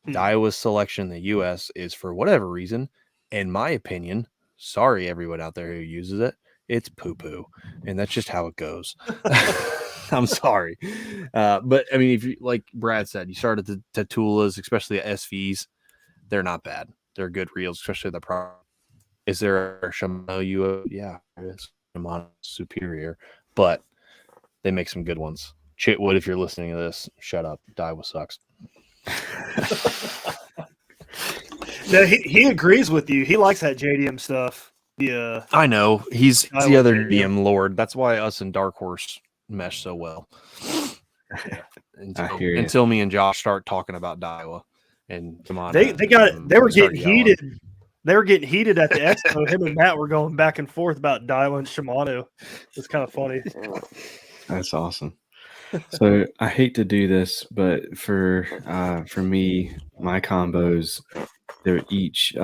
Daiwa's selection in the U.S. is, for whatever reason, in my opinion, sorry everyone out there who uses it, it's poo-poo. And that's just how it goes. I'm sorry. But, I mean, if you, like Brad said, you start at the Tatulas, especially the SVs, they're not bad. They're good reels, especially the Pro. Is there a Shimano? Yeah, there is. Shimano superior, but they make some good ones. Chitwood, if you're listening to this, shut up. Daiwa sucks. No, he agrees with you. He likes that JDM stuff. Yeah, I know. He's the other DM lord. That's why us and Dark Horse mesh so well. Until me and Josh start talking about Daiwa and Shimano. They were getting heated. They were getting heated at the expo. Him and Matt were going back and forth about Daiwa and Shimano. It's kind of funny. That's awesome. So I hate to do this, but for me, my combos, they're each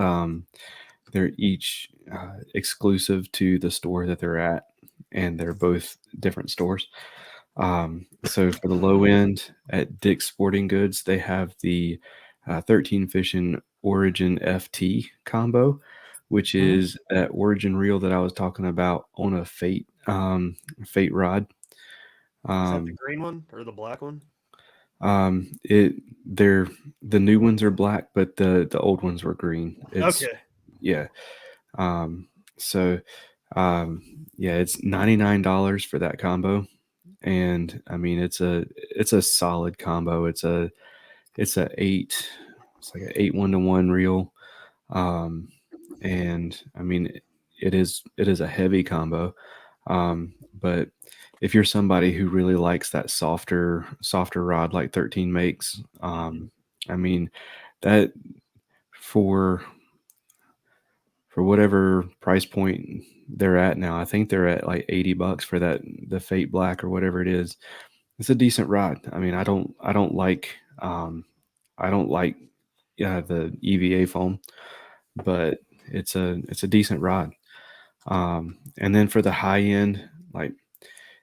exclusive to the store that they're at, and they're both different stores. So for the low end at Dick's Sporting Goods, they have the 13 Fishing Origin FT combo, which is that Origin reel that I was talking about on a Fate rod. Is that the Um, green one or the black one? it they're the new ones are black, but the old ones were green. It's Okay. yeah. Um, so yeah, it's $99 for that combo. And I mean it's a solid combo. It's a eight it's like an 8 1-to-1 reel. Um and I mean it is a heavy combo. But if you're somebody who really likes that softer rod like 13 makes, I mean that for whatever price point they're at now, I think they're at like $80 for the Fate Black or whatever it is. It's a decent rod. I mean, I don't like the EVA foam, but it's a decent rod. And then for the high end, like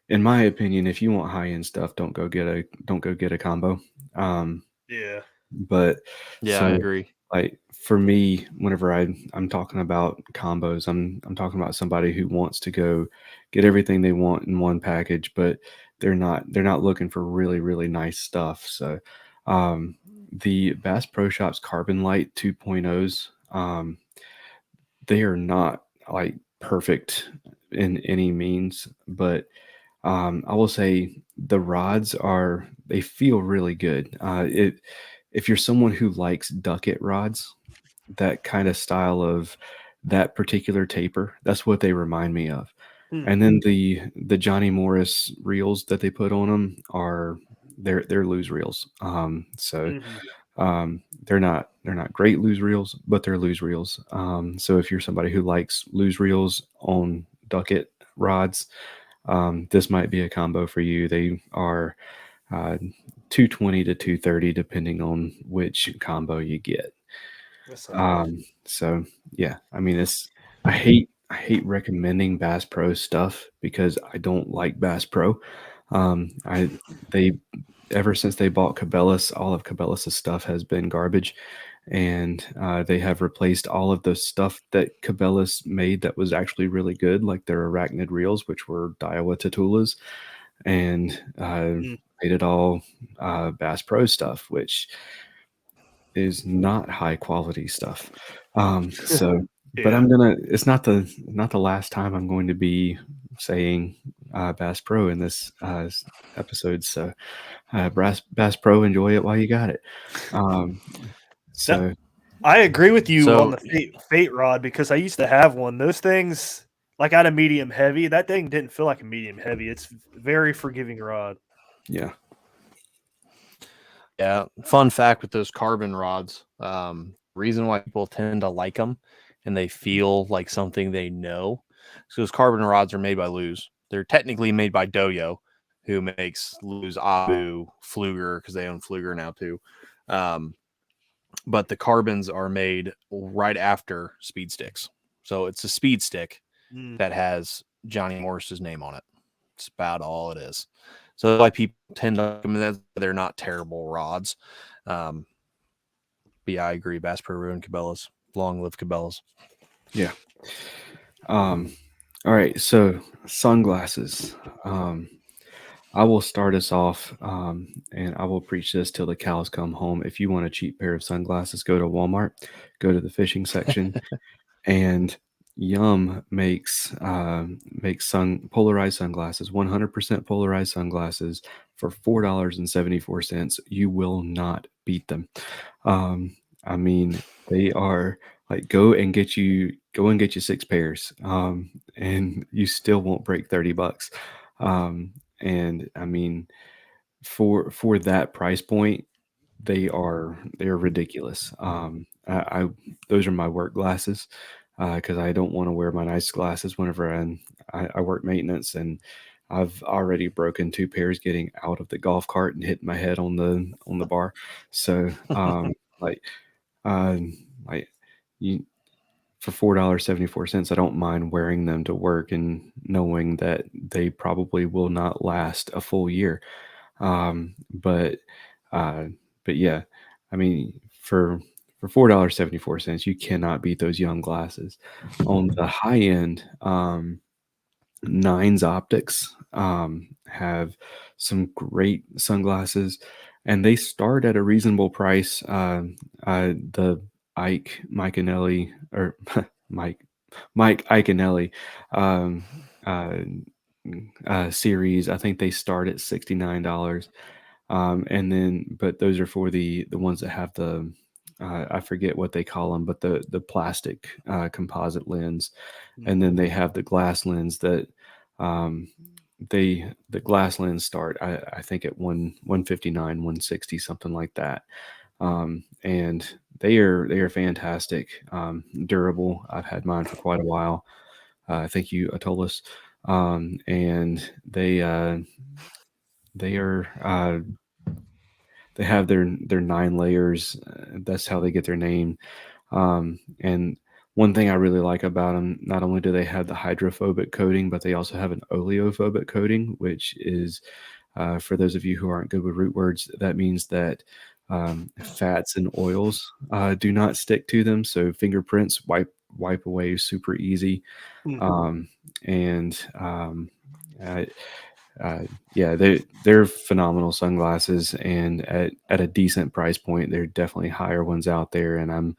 in my opinion, if you want high end stuff, don't go get a combo. Yeah. But Yeah, I so agree. like for me, whenever I'm talking about combos, I'm talking about somebody who wants to go get everything they want in one package, but they're not looking for really, really nice stuff. So the Bass Pro Shops Carbon Light 2.0s, they are not like perfect in any means, but I will say the rods they feel really good. If you're someone who likes ducket rods, that kind of style of that particular taper, that's what they remind me of. Hmm. And then the Johnny Morris reels that they put on them they're loose reels. So Mhm. they're not great loose reels, but they're loose reels. So if you're somebody who likes loose reels on ducket rods, this might be a combo for you. They are uh, 220 to 230 depending on which combo you get. That's not bad. So yeah, I mean I hate recommending Bass Pro stuff because I don't like Bass Pro. I they ever since they bought Cabela's, all of Cabela's stuff has been garbage, and they have replaced all of the stuff that Cabela's made that was actually really good, like their arachnid reels, which were Daiwa Tatulas, and Mm. made it all Bass Pro stuff, which is not high quality stuff. So, but Yeah. it's not the last time I'm going to be saying Bass Pro in this episode. So, Bass Pro, enjoy it while you got it. Um, That so, I agree with you on So the fate rod because I used to have one. Those things, like I had a medium heavy. That thing didn't feel like a medium heavy. It's very forgiving rod. yeah. yeah, fun fact with those carbon rods, reason why people tend to like them and they feel like something they know. So those carbon rods are made by Luz. They're technically made by Doyo, who makes Luz, Abu, Fluger, because they own Fluger now too. Um, but the carbons are made right after speed sticks. So it's a speed stick Mm. that has Johnny Morris's name on it. It's about all it is. So that's why people tend to, I mean, they're not terrible rods. But yeah, I agree. Bass Pro ruined Cabela's. Long live Cabela's. Yeah. All right. So sunglasses. I will start us off, and I will preach this till the cows come home. If you want a cheap pair of sunglasses, go to Walmart, go to the fishing section, and Yum makes polarized sunglasses, 100% polarized sunglasses for $4.74. You will not beat them. I mean, they are like go and get you 6 pairs, and you still won't break $30. And I mean, for that price point, they are ridiculous. I those are my work glasses because I don't want to wear my nice glasses whenever I work maintenance, and I've already broken 2 pairs getting out of the golf cart and hitting my head on the bar. So, like, uh, like you for $4.74, I don't mind wearing them to work and knowing that they probably will not last a full year. Um, but uh, but yeah, I mean, for $4.74, you cannot beat those young glasses. On the high end, Nines Optics have some great sunglasses, and they start at a reasonable price. The Mike Anelli, or Mike Mike Iconelli um, uh, series. I think they start at $69. And then, but those are for the ones that have the I forget what they call them, but the plastic composite lens, and then they have the glass lens that um, the glass lens start I think at 159, 160, something like that. And they are fantastic, durable. I've had mine for quite a while. Thank you, Atolus. And they are they have their 9 layers. That's how they get their name. And one thing I really like about them, not only do they have the hydrophobic coating, but they also have an oleophobic coating, which is for those of you who aren't good with root words, that means that fats and oils do not stick to them. So fingerprints wipe away super easy. And uh, yeah, they're phenomenal sunglasses, and at a decent price point, there are definitely higher ones out there, and I'm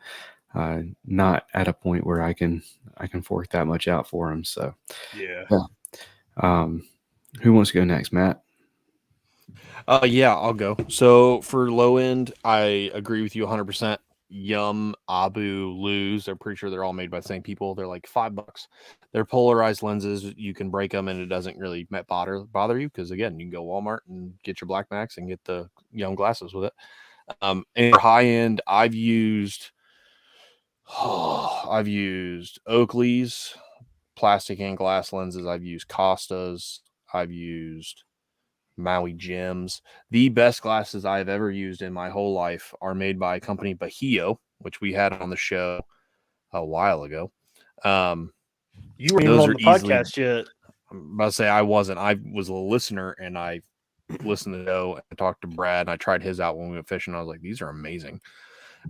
not at a point where I can fork that much out for them. So Yeah. um, who wants to go next, Matt? Yeah, I'll go. So for low end, I agree with you 100%. Yum, Abu, Luz. I'm pretty sure they're all made by the same people. They're like $5. They're polarized lenses. You can break them, and it doesn't really bother you because again, you can go Walmart and get your Black Max and get the Yum glasses with it. And for high end, I've used Oakley's plastic and glass lenses. I've used Costas. I've used Maui Gems. The best glasses I've ever used in my whole life are made by a company Bahio, which we had on the show a while ago. You weren't even Those on are the easily. podcast yet. I'm about to say I wasn't. I was a listener, and I listened to the show and talked to Brad, and I tried his out when we went fishing. I was like, these are amazing.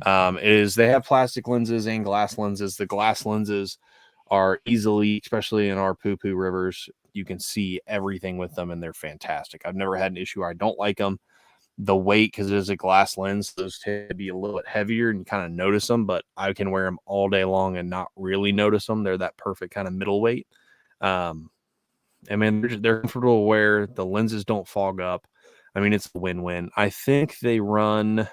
They have plastic lenses and glass lenses. The glass lenses are easily, especially in our poo-poo rivers, you can see everything with them, and they're fantastic. I've never had an issue where I don't like them. The weight, because it is a glass lens, those tend to be a little bit heavier, and you kind of notice them, but I can wear them all day long and not really notice them. They're that perfect kind of middle weight. I mean, they're comfortable to wear. The lenses don't fog up. I mean, it's a win-win. I think they run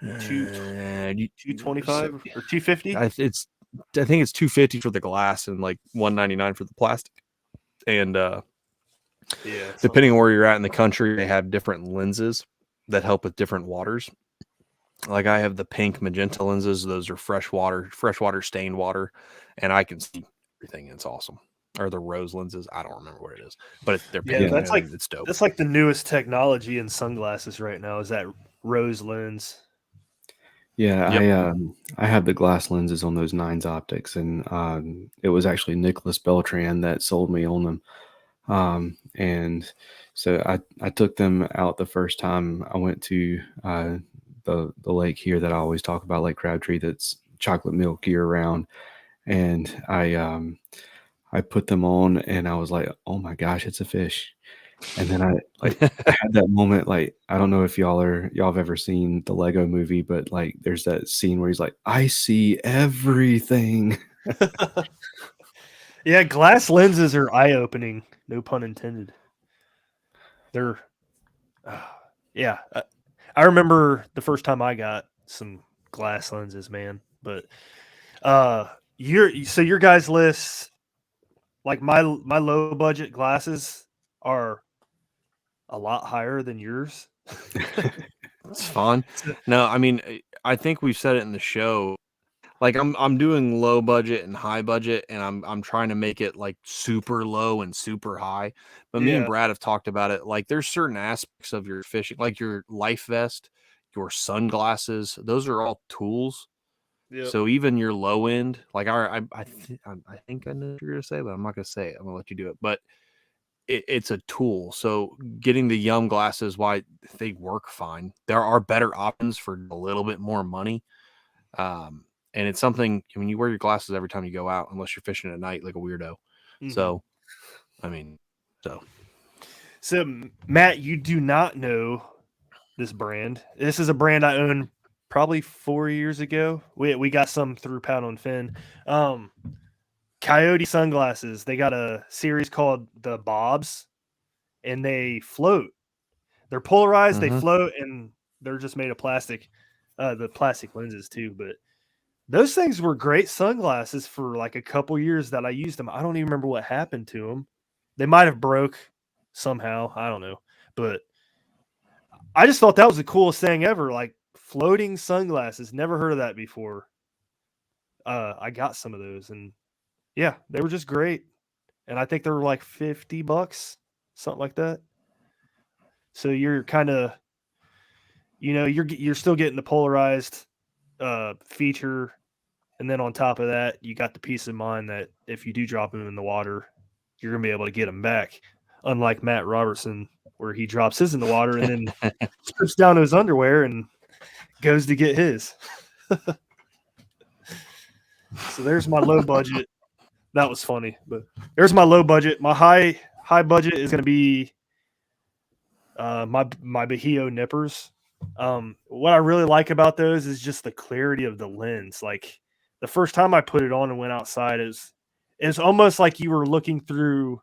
225 or 250. I think it's $250 for the glass and like $199 for the plastic. And Yeah, depending on where you're at in the country, they have different lenses that help with different waters. Like I have the pink magenta lenses; those are freshwater stained water, and I can see everything. It's awesome. Or the rose lenses, I don't remember what it is, but they're pink. Yeah, that's like it's dope. That's like the newest technology in sunglasses right now. Is that rose lens? Yeah, Yep. I have the glass lenses on those Nines Optics, and it was actually Nicholas Beltran that sold me on them. And so I took them out the first time I went to the lake here that I always talk about, Lake Crabtree, that's chocolate milk year round. And I put them on, and I was like, oh my gosh, it's a fish. And then I had that moment, like, I don't know if y'all have ever seen the Lego movie, but like there's that scene where he's like, I see everything. Yeah, glass lenses are eye-opening. No pun intended. They're, yeah. I remember the first time I got some glass lenses, man. But your guys' lists, like my low budget glasses, are a lot higher than yours. It's fun. No, I mean, I think we've said it in the show. like I'm doing low budget and high budget, and I'm trying to make it like super low and super high. But me and Yeah. Brad have talked about it. Like there's certain aspects of your fishing, like your life vest, your sunglasses. Those are all tools. Yep. So even your low end, like I think I know what you're gonna say, but I'm not gonna say it. I'm gonna let you do it. But it's a tool. So getting the Yum glasses, why they work fine. There are better options for a little bit more money. And it's something, I mean, you wear your glasses every time you go out, unless you're fishing at night like a weirdo. Mhm. So, I mean, So Matt, you do not know this brand. This is a brand I owned probably 4 years ago. We got some through Paddle and Fin. Coyote sunglasses. They got a series called the Bobs, and they float. They're polarized, they float, and they're just made of plastic. The plastic lenses too, but those things were great sunglasses for like a couple years that I used them. I don't even remember what happened to them. They might have broke somehow. I don't know, but I just thought that was the coolest thing ever. Like floating sunglasses. Never heard of that before. I got some of those, and yeah, they were just great. And I think they were like $50, something like that. So you're kind of, you're still getting the polarized feature, and then on top of that, you got the peace of mind that if you do drop them in the water, you're gonna be able to get them back. Unlike Matt Robertson, where he drops his in the water and then strips down his underwear and goes to get his. So there's my low budget. That was funny, but there's my low budget. My high budget is gonna be my Bahio nippers. What I really like about those is just the clarity of the lens. Like the first time I put it on and went outside, it's almost like you were looking through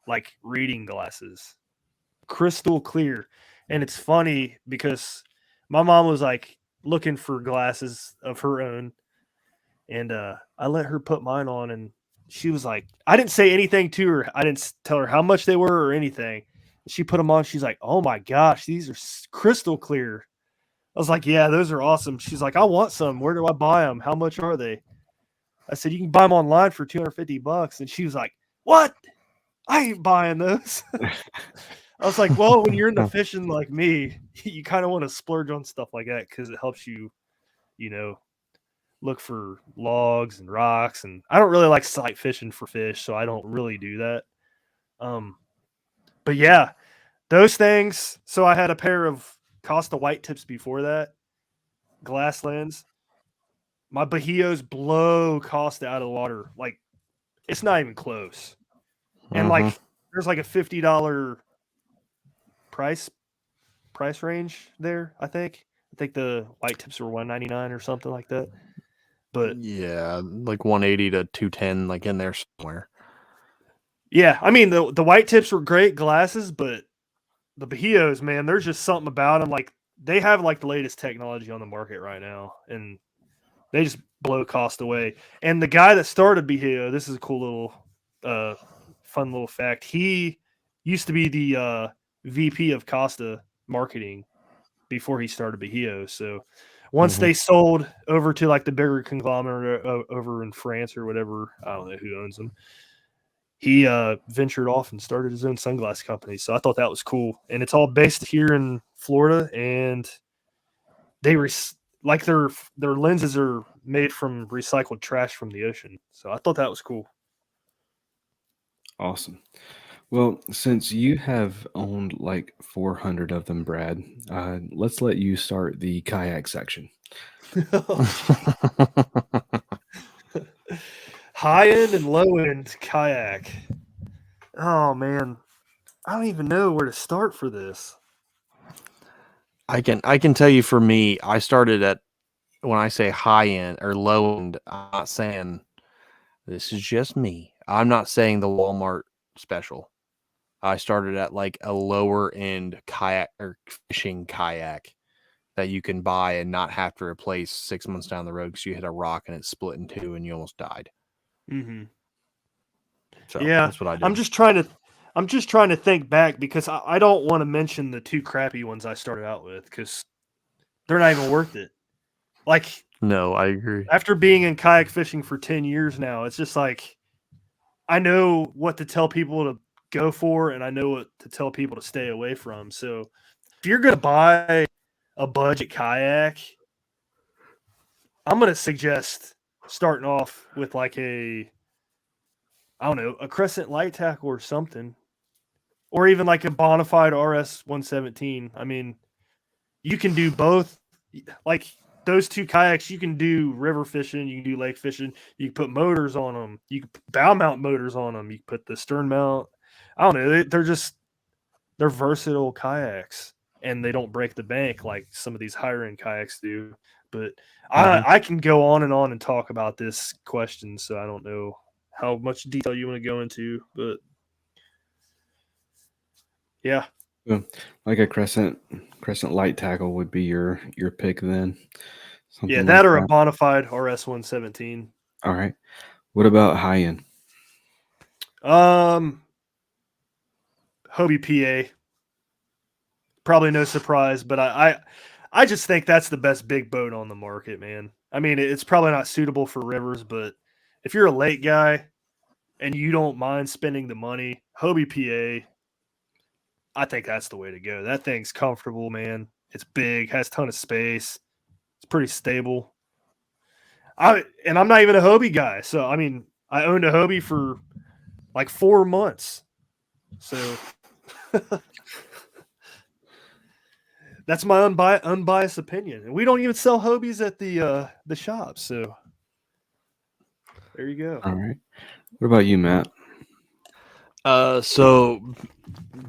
like reading glasses, crystal clear. And it's funny because my mom was like looking for glasses of her own, and I let her put mine on, and she was like, I didn't say anything to her. I didn't tell her how much they were or anything. She put them on. She's like, oh my gosh, these are crystal clear. I was like, yeah, those are awesome. She's like, I want some. Where do I buy them? How much are they? I said, you can buy them online for $250. And she was like, what? I ain't buying those. I was like, well, when you're into fishing like me, you kind of want to splurge on stuff like that because it helps you, look for logs and rocks. And I don't really like sight fishing for fish, so I don't really do that. But yeah, those things. So I had a pair of Costa white tips before that, glass lens. My Bahios blow Costa out of the water. Like, it's not even close. And like, there's like a $50 price range there. I think the white tips were $199 or something like that. But yeah, like 180 to 210, like in there somewhere. Yeah, I mean the white tips were great glasses, but the Bahios, man, there's just something about them. Like they have like the latest technology on the market right now, and they just blow cost away. And the guy that started Bahio, this is a cool little, fun little fact. He used to be the VP of Costa marketing before he started Bahio. So once they sold over to like the bigger conglomerate over in France or whatever, I don't know who owns them, he ventured off and started his own sunglass company. So I thought that was cool. And it's all based here in Florida, and they like their lenses are made from recycled trash from the ocean. So I thought that was cool. Awesome. Well, since you have owned like 400 of them, Brad, let's let you start the kayak section. High end and low end kayak. Oh man, I don't even know where to start for this. I can tell you, for me, I started at, when I say high end or low end, I'm not saying, this is just me, I'm not saying the Walmart special. I started at like a lower end kayak or fishing kayak that you can buy and not have to replace 6 months down the road because you hit a rock and it split in two and you almost died. Mm-hmm. So yeah, that's what I did. I'm just trying to think back because I don't want to mention the two crappy ones I started out with because they're not even worth it. Like No, I agree. After being in kayak fishing for 10 years now, it's just like I know what to tell people to go for, and I know what to tell people to stay away from. So if you're going to buy a budget kayak, I'm going to suggest starting off with like a Crescent light tackle or something, or even like a Bonafide RS 117. I mean, you can do both. Like those two kayaks, you can do river fishing, you can do lake fishing. You can put motors on them. You can put bow mount motors on them. You can put the stern mount. I don't know. They're versatile kayaks, and they don't break the bank like some of these higher end kayaks do. But I can go on and talk about this question, so I don't know how much detail you want to go into, but yeah. Like a crescent light tackle would be your pick then. Yeah, Something that like or a that. Bonafide RS 117. All right. What about high end? Hobie PA. Probably no surprise, but I just think that's the best big boat on the market, man. I mean, it's probably not suitable for rivers, but if you're a lake guy and you don't mind spending the money, Hobie PA, I think that's the way to go. That thing's comfortable, man. It's big, has a ton of space. It's pretty stable. I'm not even a Hobie guy, so I mean, I owned a Hobie for like 4 months. So that's my unbiased opinion. And we don't even sell Hobies at the shop, so there you go. All right. What about you, Matt? So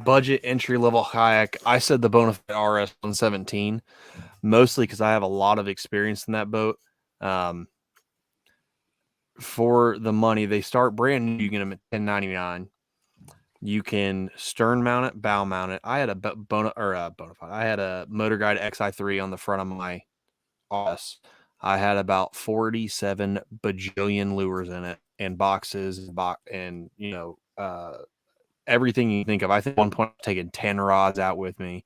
budget entry level kayak. I said the Bonafide RS 117, mostly because I have a lot of experience in that boat. For the money, they start brand new. You get them at $10.99. You can stern mount it, bow mount it. I had a Bonafide. I had a Motor Guide XI3 on the front of my RS. I had about 47 bajillion lures in it and boxes and everything you think of. I think at one point I've taken 10 rods out with me.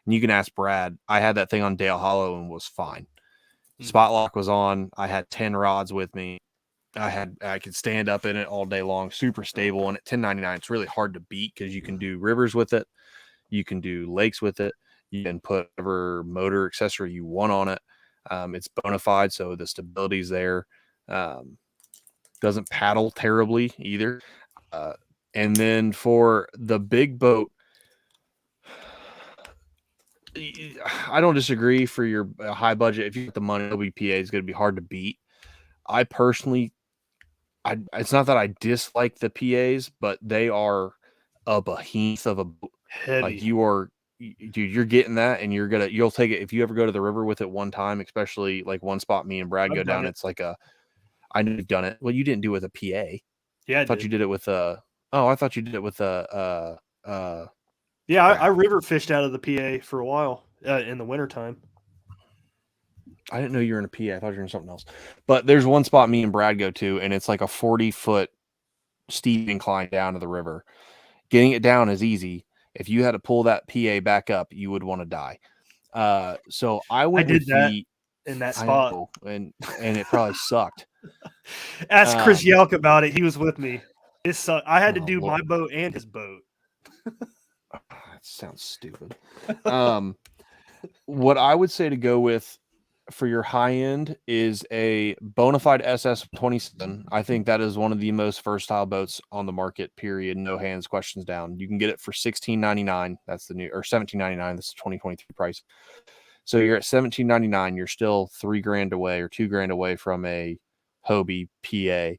And you can ask Brad. I had that thing on Dale Hollow and was fine. Spot lock was on. I had 10 rods with me. I could stand up in it all day long, super stable. And at $10.99, it's really hard to beat because you can do rivers with it. You can do lakes with it. You can put whatever motor accessory you want on it. It's Bonafide, so the stability's there. Doesn't paddle terribly either. And then for the big boat, I don't disagree for your high budget. If you get the money, WPA is going to be hard to beat. I personally, it's not that I dislike the PAs, but they are a behemoth of a boat. Heavy. Like you're getting that, and you'll take it if you ever go to the river with it one time, especially like one spot me and Brad go down. It's like I know you've done it. Well, you didn't do it with a PA. Yeah, I thought you did it with a. Oh, I thought you did it with a. Yeah, I river fished out of the PA for a while in the wintertime. I didn't know you were in a PA. I thought you were in something else. But there's one spot me and Brad go to, and it's like a 40-foot steep incline down to the river. Getting it down is easy. If you had to pull that PA back up, you would want to die. So I did that in that spot, and it probably sucked. Ask Chris Yelk about it. He was with me. It sucked. I had to do Lord. my boat and his boat. That sounds stupid. What I would say to go with for your high end is a Bonafide SS27. I think that is one of the most versatile boats on the market, period. No hands, questions down. You can get it for $16.99. That's the new, or $17.99. That's the 2023 price. So you're at $17.99. You're still $3,000 away or $2,000 away from a Hobie PA.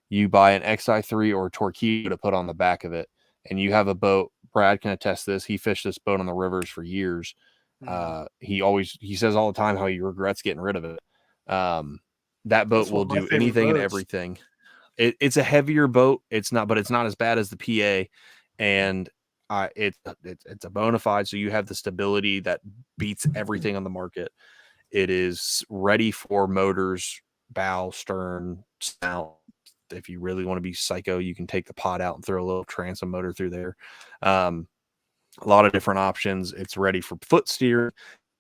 You buy an XI3 or a Torpedo to put on the back of it, and you have a boat. Brad can attest this. He fished this boat on the rivers for years. He says all the time how he regrets getting rid of it. That boat will do anything and everything. It's a heavier boat. But it's not as bad as the PA, and it's a Bonafide. So you have the stability that beats everything on the market. It is ready for motors, bow, stern, snout. If you really want to be psycho, you can take the pod out and throw a little transom motor through there. A lot of different options. It's ready for foot steer,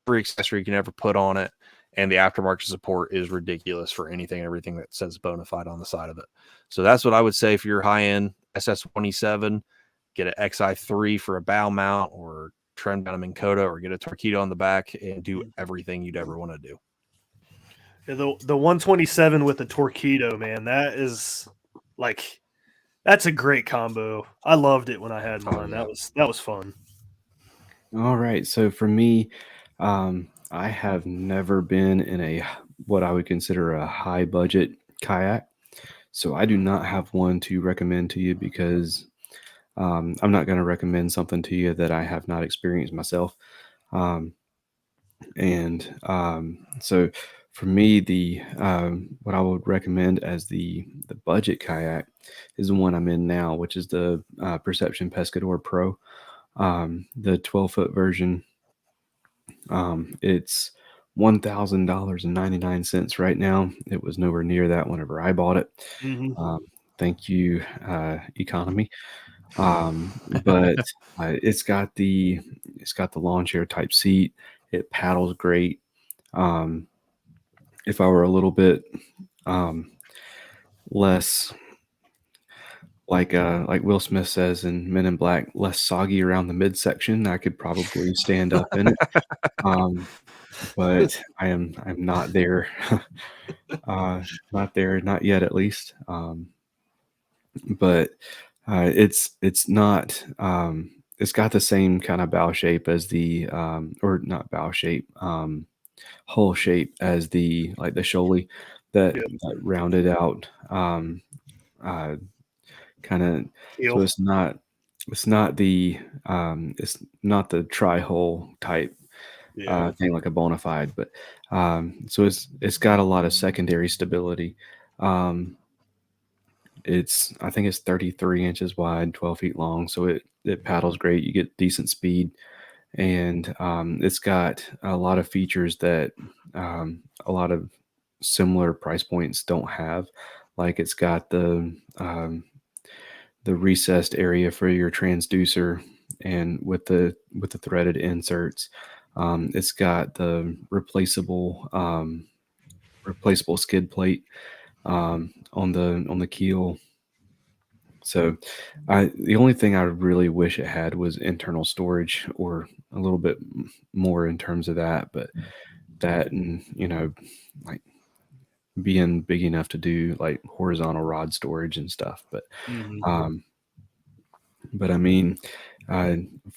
every accessory you can ever put on it. and the aftermarket support is ridiculous for anything and everything that says bona fide on the side of it. So that's what I would say for your high-end SS27. Get an XI3 for a bow mount, or trend down a Minn Kota, or get a Torpedo on the back and do everything you'd ever want to do. Yeah, the 127 with the Torpedo, man, that's a great combo. I loved it when I had mine. yeah. That was fun. All right. So for me, I have never been in what I would consider a high budget kayak. So I do not have one to recommend to you because I'm not going to recommend something to you that I have not experienced myself. So for me, the what I would recommend as the budget kayak is the one I'm in now, which is the Perception Pescador Pro, the 12-foot version. It's $1,000.99 right now. It was nowhere near that whenever I bought it. Thank you, economy. But it's got the lawn chair type seat. It paddles great. If I were a little bit less, like Will Smith says in Men in Black, less soggy around the midsection, I could probably stand up in it. But I'm not there. Not there, not yet at least. But it's not. It's got the same kind of bow shape as the or not bow shape, hull shape as the Sholey, that rounded out kind of. So it's not the tri-hull type thing like a bona fide, but so it's got a lot of secondary stability. I think it's 33 inches wide, 12 feet long, so it paddles great. You get decent speed, and it's got a lot of features that a lot of similar price points don't have. Like it's got the recessed area for your transducer, and with the threaded inserts. It's got the replaceable skid plate on the keel. So the only thing I really wish it had was internal storage, or a little bit more in terms of that. But that, and like being big enough to do like horizontal rod storage and stuff. But I mean,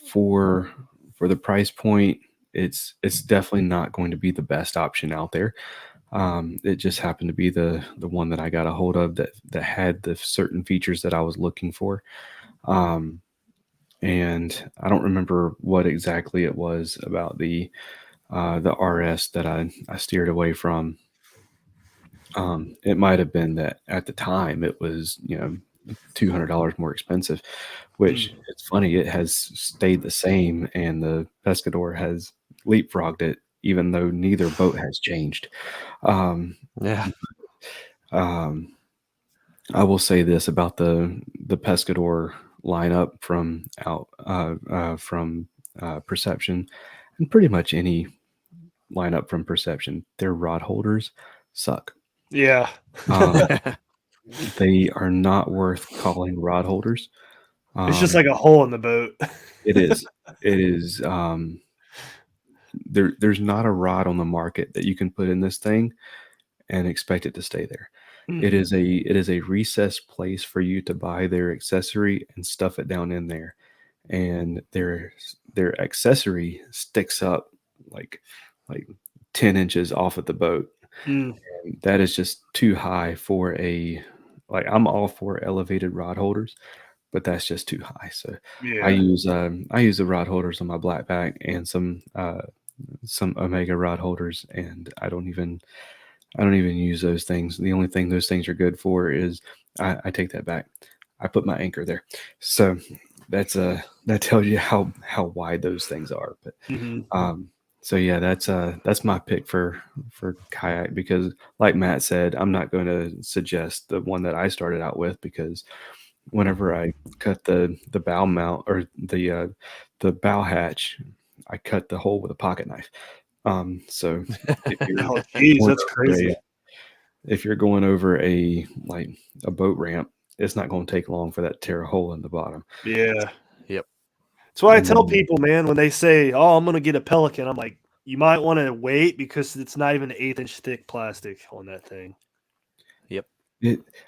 for the price point, it's definitely not going to be the best option out there. It just happened to be the one that I got a hold of that had the certain features that I was looking for. And I don't remember what exactly it was about the RS that I steered away from. It might have been that at the time it was, $200 more expensive, which it's funny, it has stayed the same, and the Pescador has leapfrogged it, even though neither boat has changed. Yeah. I will say this about the Pescador lineup from Perception, and pretty much any lineup from Perception, their rod holders suck. Yeah. They are not worth calling rod holders. It's just like a hole in the boat. It is. It is. There's not a rod on the market that you can put in this thing and expect it to stay there. It is a recessed place for you to buy their accessory and stuff it down in there, and their accessory sticks up like 10 inches off of the boat. And that is just too high for I'm all for elevated rod holders, but that's just too high. So I use the rod holders on my Blackback and some Omega rod holders, and I don't even use those things. The only thing those things are good for is I take that back. I put my anchor there. So that tells you how wide those things are. But so yeah, that's my pick for kayak, because like Matt said, I'm not going to suggest the one that I started out with, because whenever I cut the bow mount, or the bow hatch, I cut the hole with a pocket knife. So if you're Oh, geez, going that's over crazy. if you're going over a boat ramp, it's not going to take long for that to tear a hole in the bottom. Yeah. Yep. That's why I And tell then- people, man, when they say, "Oh, I'm going to get a Pelican," I'm like, you might want to wait because it's not even 1/8 inch thick plastic on that thing. Yep.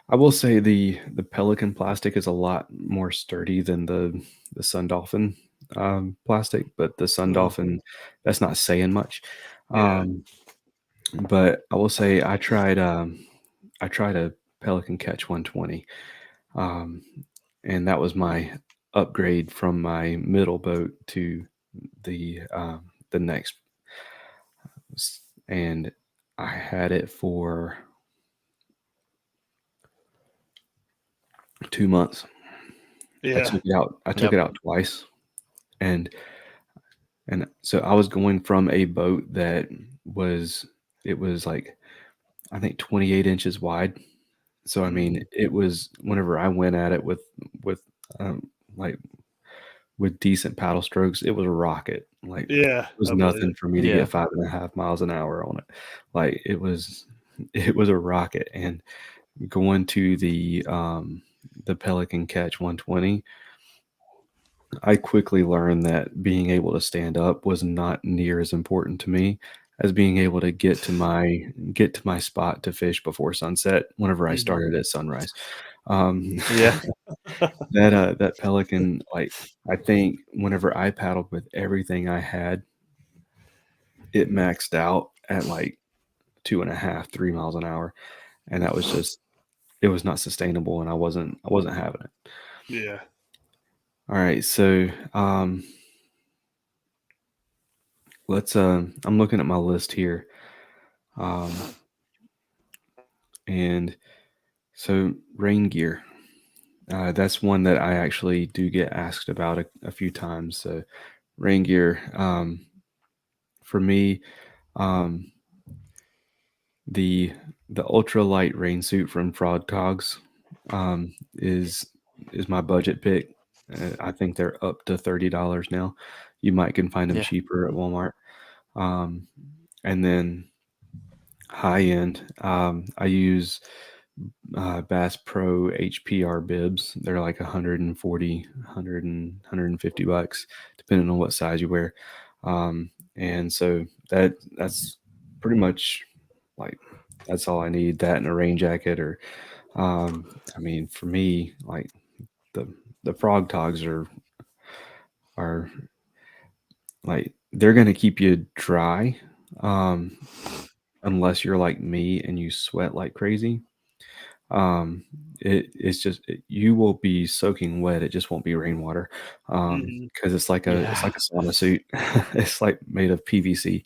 I will say the Pelican plastic is a lot more sturdy than the Sun Dolphin plastic, but the Sun Mhm. Dolphin, that's not saying much. Yeah. But I will say I tried a Pelican Catch 120, and that was my upgrade from my middle boat to the next, and I had it for 2 months. I Yeah. took it out. I took Yep. it out twice, and so I was going from a boat that was like, I think 28 inches wide. So I mean, it was, whenever I went at it with um, like with decent paddle strokes, it was a rocket. Like, Yeah. it was I believe nothing it. for me to Yeah. get 5.5 miles an hour on it. Like, it was a rocket. And going to the Pelican Catch 120, I quickly learned that being able to stand up was not near as important to me as being able to get to my spot to fish before sunset whenever I Mhm. started at sunrise. Yeah. That Pelican, like, I think whenever I paddled with everything I had, it maxed out at like 2.5, 3 miles an hour. And that was just, it was not sustainable, and I wasn't having it. Yeah. All right. So, let's, I'm looking at my list here. And so rain gear, that's one that I actually do get asked about a few times. So rain gear, for me, um, the ultralight rain suit from Frog Togs, is my budget pick. I think they're up to $30 now. You might can find them Yeah. cheaper at Walmart. Um, and then high end, I use Bass Pro HPR bibs. They're like 140, 100 and $150, depending on what size you wear. And so that's pretty much, like, that's all I need. That and a rain jacket, or I mean, for me, like, the Frog Togs are like, they're gonna keep you dry, unless you're like me and you sweat like crazy. Um, it's just, you will be soaking wet. It just won't be rainwater, Mhm. because it's like Yeah. a sauna suit. It's like made of PVC.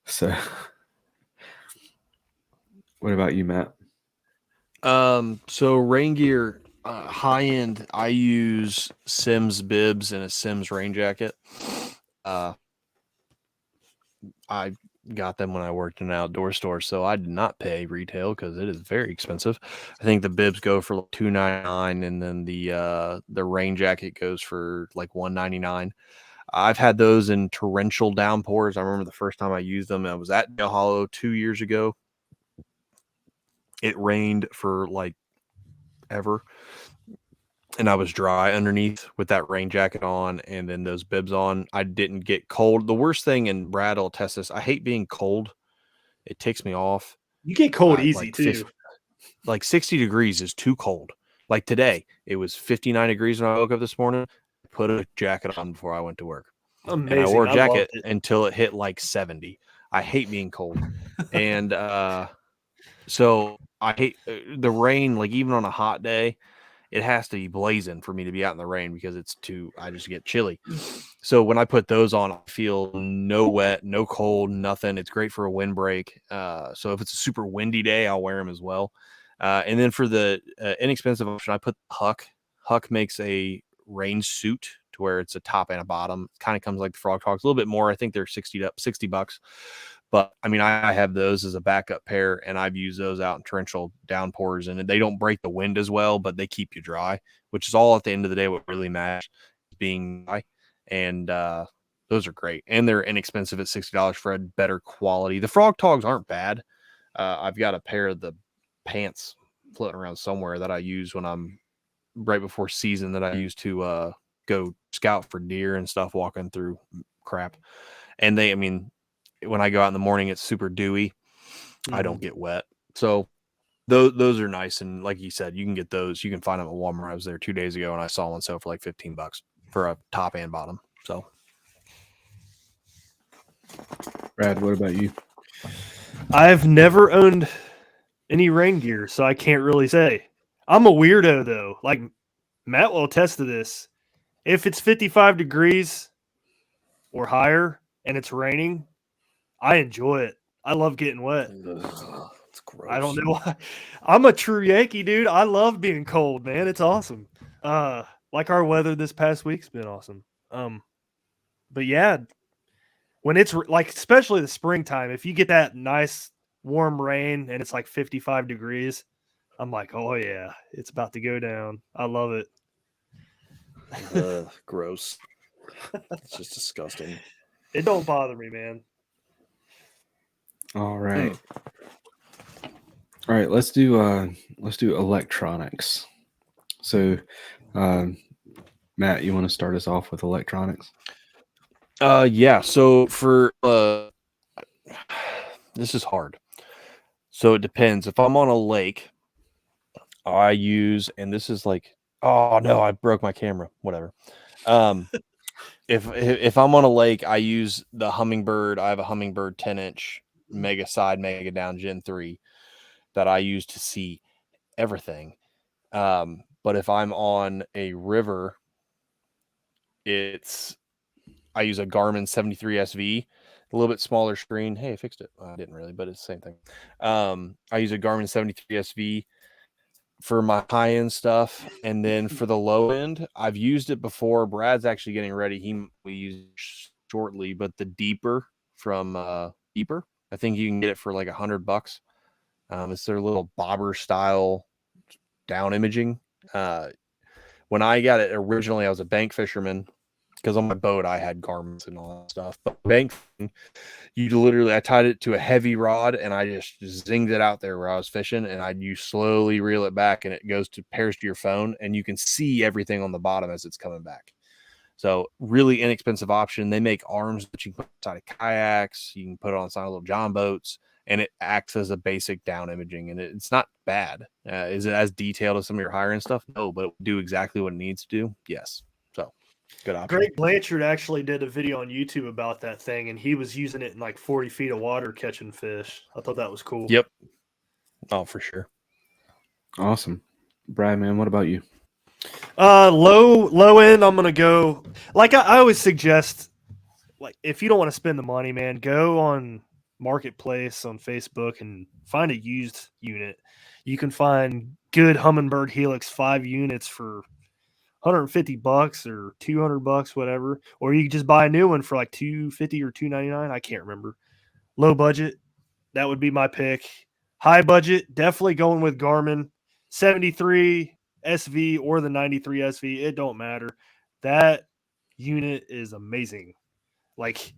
So, what about you, Matt? So rain gear, high end, I use Sims bibs and a Sims rain jacket. I got them when I worked in an outdoor store, so I did not pay retail because it is very expensive. I think the bibs go for like $2.99, and then the rain jacket goes for like $1.99. I've had those in torrential downpours. I remember the first time I used them, I was at Dale Hollow 2 years ago. It rained for like ever, and I was dry underneath with that rain jacket on and then those bibs on. I didn't get cold. The worst thing, and Brad will test this, I hate being cold. It takes me off. You get cold easy Like too. like 60 degrees is too cold. Like today, it was 59 degrees when I woke up this morning. I put a jacket on before I went to work. And I Amazing. wore a I loved jacket it. until it hit like 70. I hate being cold. And so I hate the rain. Like, even on a hot day, it has to be blazing for me to be out in the rain because I just get chilly. So when I put those on, I feel no wet, no cold, nothing. It's great for a windbreak. So if it's a super windy day, I'll wear them as well. And then for the inexpensive option, I put Huck. Huck makes a rain suit to where it's a top and a bottom. It kind of comes like the Frog Talks, a little bit more. I think they're $60. But I mean, I have those as a backup pair, and I've used those out in torrential downpours, and they don't break the wind as well, but they keep you dry, which is all at the end of the day what really matters, being dry. And those are great, and they're inexpensive at $60 for a better quality. The Frog Togs aren't bad. I've got a pair of the pants floating around somewhere that I use when I'm right before season that I use to go scout for deer and stuff, walking through crap. And I mean, when I go out in the morning, it's super dewy. I don't get wet. So those are nice. And like you said, you can get those. You can find them at Walmart. I was there 2 days ago and I saw one sale for like $15 for a top and bottom. So, Brad, what about you? I've never owned any rain gear, so I can't really say. I'm a weirdo though. Like Matt will attest to this. If it's 55 degrees or higher and it's raining, I enjoy it. I love getting wet. It's gross. I don't know why. I'm a true Yankee, dude. I love being cold, man. It's awesome. Like our weather this past week's been awesome. But yeah, when it's like, especially the springtime, if you get that nice warm rain and it's like 55 degrees, I'm like, oh yeah, it's about to go down. I love it. Gross. It's just disgusting. It don't bother me, man. All right. All right, let's do electronics. So, Matt, you want to start us off with electronics? Yeah. So for this is hard. So it depends. If I'm on a lake, I use, and this is like, oh no, I broke my camera. Whatever. If I'm on a lake, I use the Humminbird. I have a Humminbird 10-inch mega side, mega down Gen 3 that I use to see everything. But if I'm on a river, I use a Garmin 73 SV, a little bit smaller screen. Hey, I fixed it. I didn't really, but it's the same thing. I use a Garmin 73 SV for my high-end stuff. And then for the low end, I've used it before. Brad's actually getting ready. We use it shortly, but the Deeper from Deeper, I think you can get it for like $100. It's their little bobber style down imaging. When I got it originally, I was a bank fisherman because on my boat I had Garmins and all that stuff. But bank, I tied it to a heavy rod and I just zinged it out there where I was fishing, and you slowly reel it back and it pairs to your phone, and you can see everything on the bottom as it's coming back. So really inexpensive option. They make arms that you can put inside of kayaks. You can put it on side of little John boats, and it acts as a basic down imaging, and it's not bad. Is it as detailed as some of your higher end stuff? No, but it will do exactly what it needs to do. Yes. So good option. Greg Blanchard actually did a video on YouTube about that thing, and he was using it in like 40 feet of water catching fish. I thought that was cool. Yep. Oh, for sure. Awesome. Brad, man, what about you? Low end, I'm gonna go like I always suggest, like if you don't want to spend the money, man, go on Marketplace on Facebook and find a used unit. You can find good Humminbird Helix 5 units for $150 or $200, whatever, or you can just buy a new one for like $250 or $299. I can't remember. Low budget, that would be my pick. High budget, definitely going with Garmin 73 SV or the 93 SV. It don't matter. That unit is amazing. Like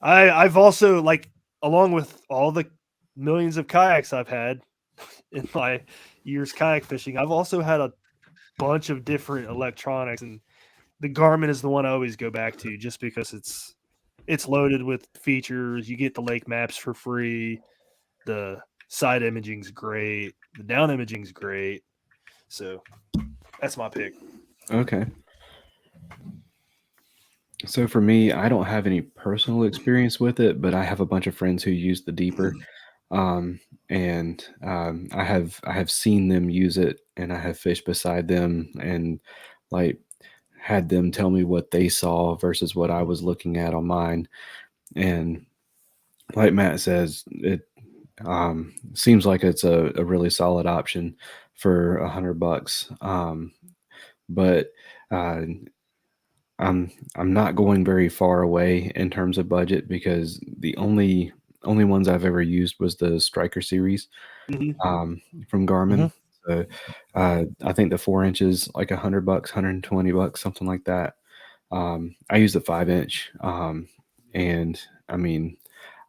I've also, like, along with all the millions of kayaks I've had in my years kayak fishing, I've also had a bunch of different electronics, and the Garmin is the one I always go back to just because it's loaded with features. You get the lake maps for free. The side imaging's great. The down imaging's great. So that's my pick. Okay. So for me, I don't have any personal experience with it, but I have a bunch of friends who use the Deeper, and I have seen them use it, and I have fished beside them, and like had them tell me what they saw versus what I was looking at on mine, and like Matt says, it seems like it's a really solid option for $100, but I'm not going very far away in terms of budget because the only ones I've ever used was the Striker series from Garmin. So I think the 4 inches like $100, $120, something like that. I use the 5-inch, and I mean,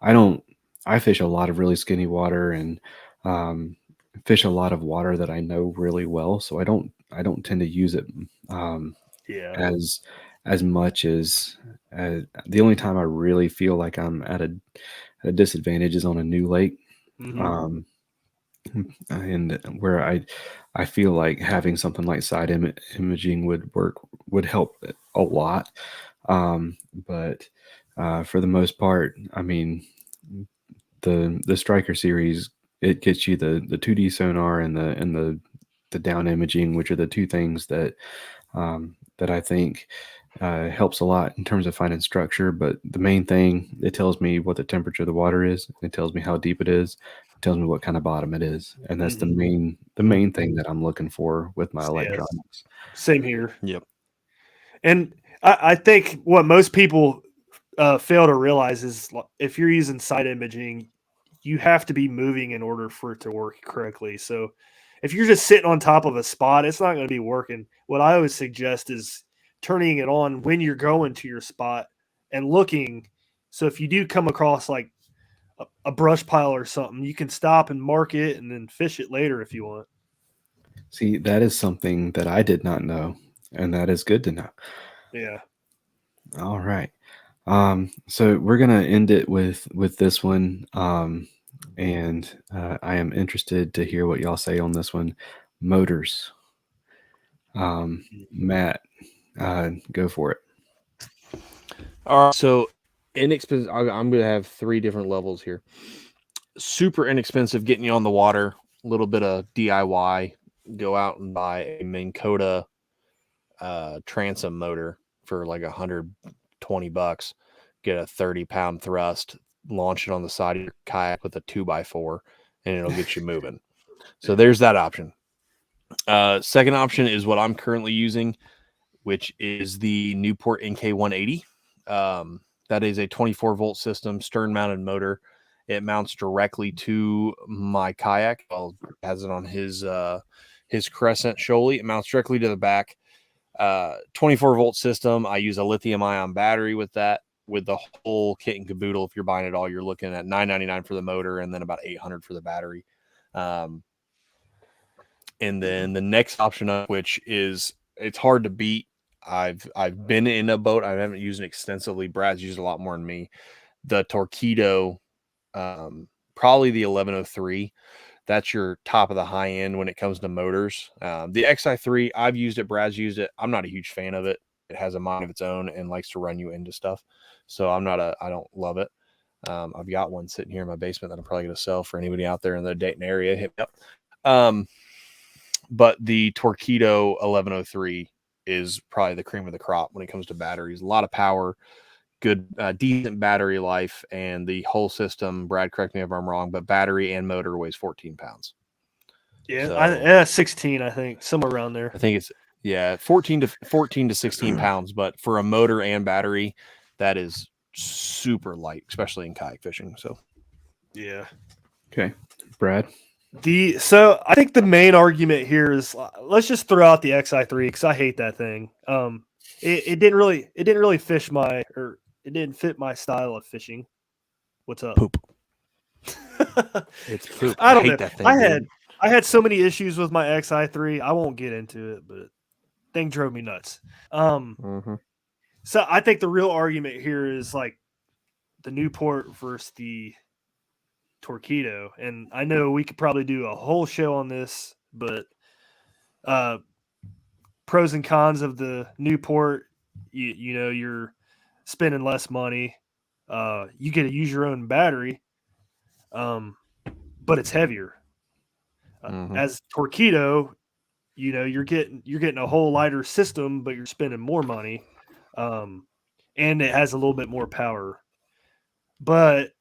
I fish a lot of really skinny water and fish a lot of water that I know really well. So I don't tend to use it Yeah. as much as the only time I really feel like I'm at a disadvantage is on a new lake. Mhm. And where I feel like having something like imaging would help a lot. But for the most part, I mean, the Striker series, it gets you the 2D sonar and the down imaging, which are the two things that that I think helps a lot in terms of finding structure. But the main thing, it tells me what the temperature of the water is. It tells me how deep it is. It tells me what kind of bottom it is, and that's Mhm. the main thing that I'm looking for with my Yes. electronics. Same here. Yep. And I think what most people fail to realize is if you're using side imaging, you have to be moving in order for it to work correctly. So if you're just sitting on top of a spot, it's not going to be working. What I always suggest is turning it on when you're going to your spot and looking. So if you do come across like a brush pile or something, you can stop and mark it and then fish it later if you want. See, that is something that I did not know, and that is good to know. Yeah. All right. So we're gonna end it with this one, and I am interested to hear what y'all say on this one. Motors. Matt, go for it. All right. So inexpensive. I'm going to have 3 different levels here. Super inexpensive, getting you on the water. A little bit of DIY. Go out and buy a Minn Kota transom motor for like $120. Get a 30-pound thrust. Launch it on the side of your kayak with a 2x4, and it'll get you moving. So there's that option. Second option is what I'm currently using, which is the Newport NK180. That is a 24-volt system, stern-mounted motor. It mounts directly to my kayak. Well, has it on his Crescent Shoaly. It mounts directly to the back. 24-volt system. I use a lithium-ion battery with that. With the whole kit and caboodle, if you're buying it all, you're looking at $999 for the motor and then about $800 for the battery. And then the next option up, which is it's hard to beat. I've been in a boat. I haven't used it extensively. Brad's used a lot more than me. The Torqeedo, probably the 1103. That's your top of the high end when it comes to motors. The XI3, I've used it. Brad's used it. I'm not a huge fan of it. It has a mind of its own and likes to run you into stuff. So I don't love it. I've got one sitting here in my basement that I'm probably going to sell for anybody out there in the Dayton area. Hit me up. But the Torqeedo 1103 is probably the cream of the crop when it comes to batteries. A lot of power, good, decent battery life, and the whole system. Brad, correct me if I'm wrong, but battery and motor weighs 14 pounds. Yeah, 16, I think, somewhere around there. I think it's 14 to 16 pounds. But for a motor and battery, that is super light, especially in kayak fishing. So yeah. Okay, Brad. So I think the main argument here is let's just throw out the XI3 because I hate that thing. It didn't really it didn't fit my style of fishing. What's up? poop. It's poop. I don't hate know. that thing. I had so many issues with my XI3. I won't get into it, but thing drove me nuts. So I think the real argument here is like the Newport versus the Torqeedo, and I know we could probably do a whole show on this, but pros and cons of the Newport, you know, you're spending less money. You get to use your own battery, but it's heavier. As Torqeedo, you know, you're getting a whole lighter system, but you're spending more money, and it has a little bit more power. But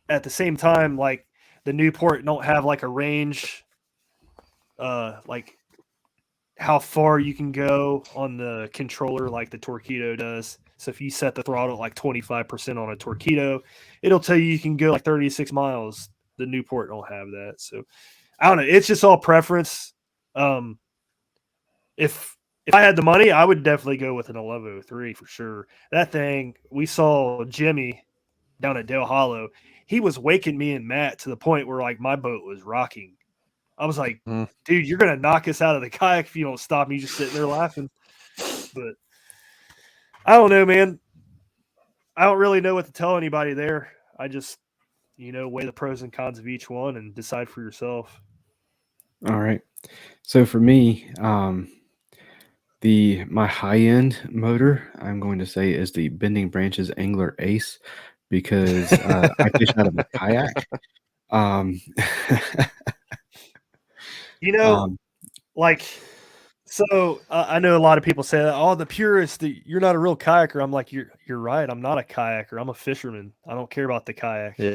at the same time, like the Newport don't have like a range, like how far you can go on the controller like the Torqeedo does. So if you set the throttle at like 25% on a Torqeedo, it'll tell you can go like 36 miles. The Newport don't have that. So I don't know. It's just all preference. If if I had the money, I would definitely go with an 1103 for sure. That thing, we saw Jimmy down at Dale Hollow. He was waking me and Matt to the point where like my boat was rocking. I was like, dude, you're gonna knock us out of the kayak if you don't stop me. Just sitting there laughing. But I don't know, man. I don't really know what to tell anybody there. I just, weigh the pros and cons of each one and decide for yourself. All right. So for me, my high-end motor, I'm going to say, is the Bending Branches Angler Ace because I fish out of a kayak. I know a lot of people say that, oh, the purist, you're not a real kayaker. I'm like, you're right. I'm not a kayaker. I'm a fisherman. I don't care about the kayak. Yeah.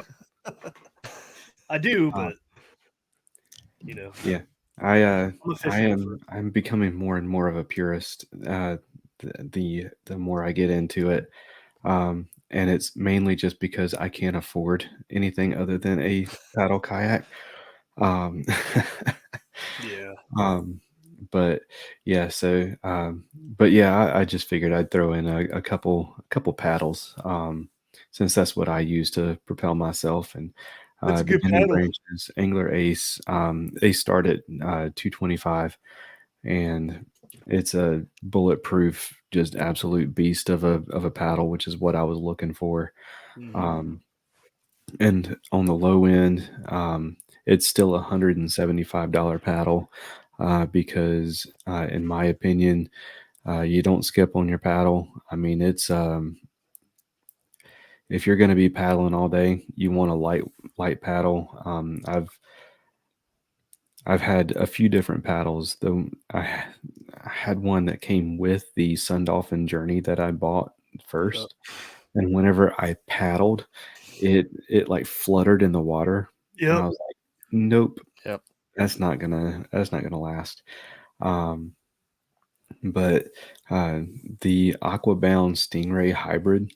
I do, but Yeah. I'm becoming more and more of a purist the more I get into it. And it's mainly just because I can't afford anything other than a paddle kayak. Yeah. But yeah, I just figured I'd throw in a couple paddles, since that's what I use to propel myself. And That's a the good Bending paddle. Branches Angler Ace, they start at 225, and it's a bulletproof, just absolute beast of a paddle, which is what I was looking for. And on the low end, it's still $175 paddle, because in my opinion, you don't skip on your paddle. I mean, it's if you're going to be paddling all day, you want a light paddle. I've had a few different paddles. Though I had one that came with the Sun Dolphin Journey that I bought first, and whenever I paddled, it like fluttered in the water. And I was like, nope. Yep. That's not gonna last. But the Aquabound Stingray Hybrid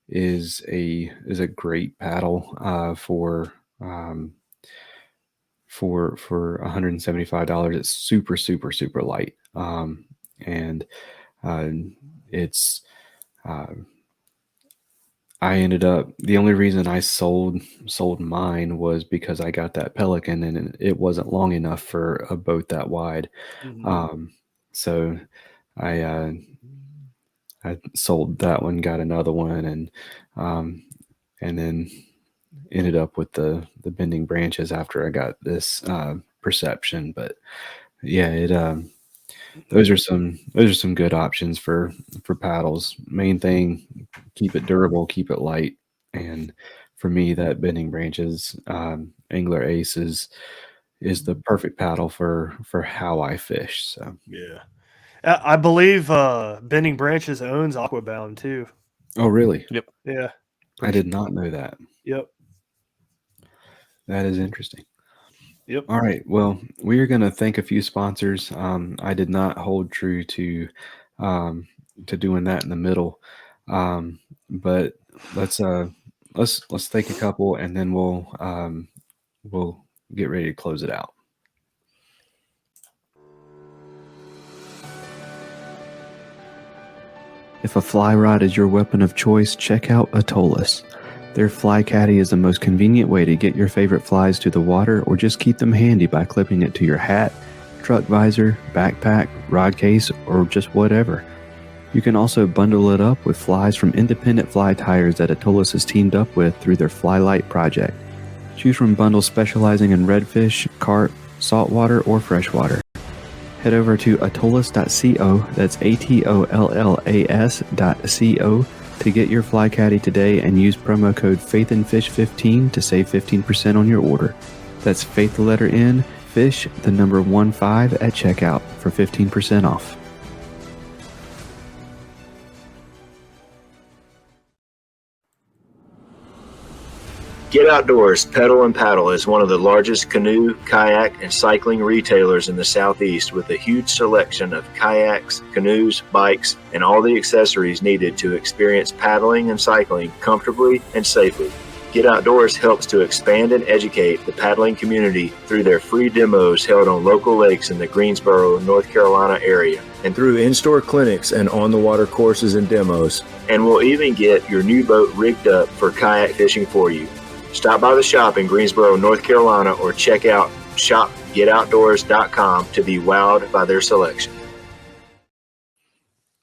is a great paddle for $175. It's super, super, super light. And it's I ended up, the only reason I sold mine was because I got that Pelican and it wasn't long enough for a boat that wide. So I sold that one, got another one, and then ended up with the Bending Branches after I got this Perception. But yeah, those are some good options for paddles. Main thing, keep it durable, keep it light. And for me, that Bending Branches Angler Ace is the perfect paddle for how I fish. So yeah, I believe Bending Branches owns Aquabound too. Oh, really? Yep. Yeah. I did not know that. Yep. That is interesting. Yep. All right. Well, we are going to thank a few sponsors. I did not hold true to doing that in the middle, but let's thank a couple, and then we'll get ready to close it out. If a fly rod is your weapon of choice, check out Atollas. Their Fly Caddy is the most convenient way to get your favorite flies to the water, or just keep them handy by clipping it to your hat, truck visor, backpack, rod case, or just whatever. You can also bundle it up with flies from independent fly tires that Atollas has teamed up with through their Fly Light project. Choose from bundles specializing in redfish, carp, saltwater, or freshwater. Head over to atollas.co, that's ATOLLAS.co, to get your Fly Caddy today and use promo code faithnfish15 to save 15% on your order. That's faith the letter N, fish the number 15 at checkout for 15% off. Get Outdoors Pedal and Paddle is one of the largest canoe, kayak, and cycling retailers in the Southeast, with a huge selection of kayaks, canoes, bikes, and all the accessories needed to experience paddling and cycling comfortably and safely. Get Outdoors helps to expand and educate the paddling community through their free demos held on local lakes in the Greensboro, North Carolina area, and through in-store clinics and on-the-water courses and demos. And we'll even get your new boat rigged up for kayak fishing for you. Stop by the shop in Greensboro, North Carolina, or check out shopgetoutdoors.com to be wowed by their selection.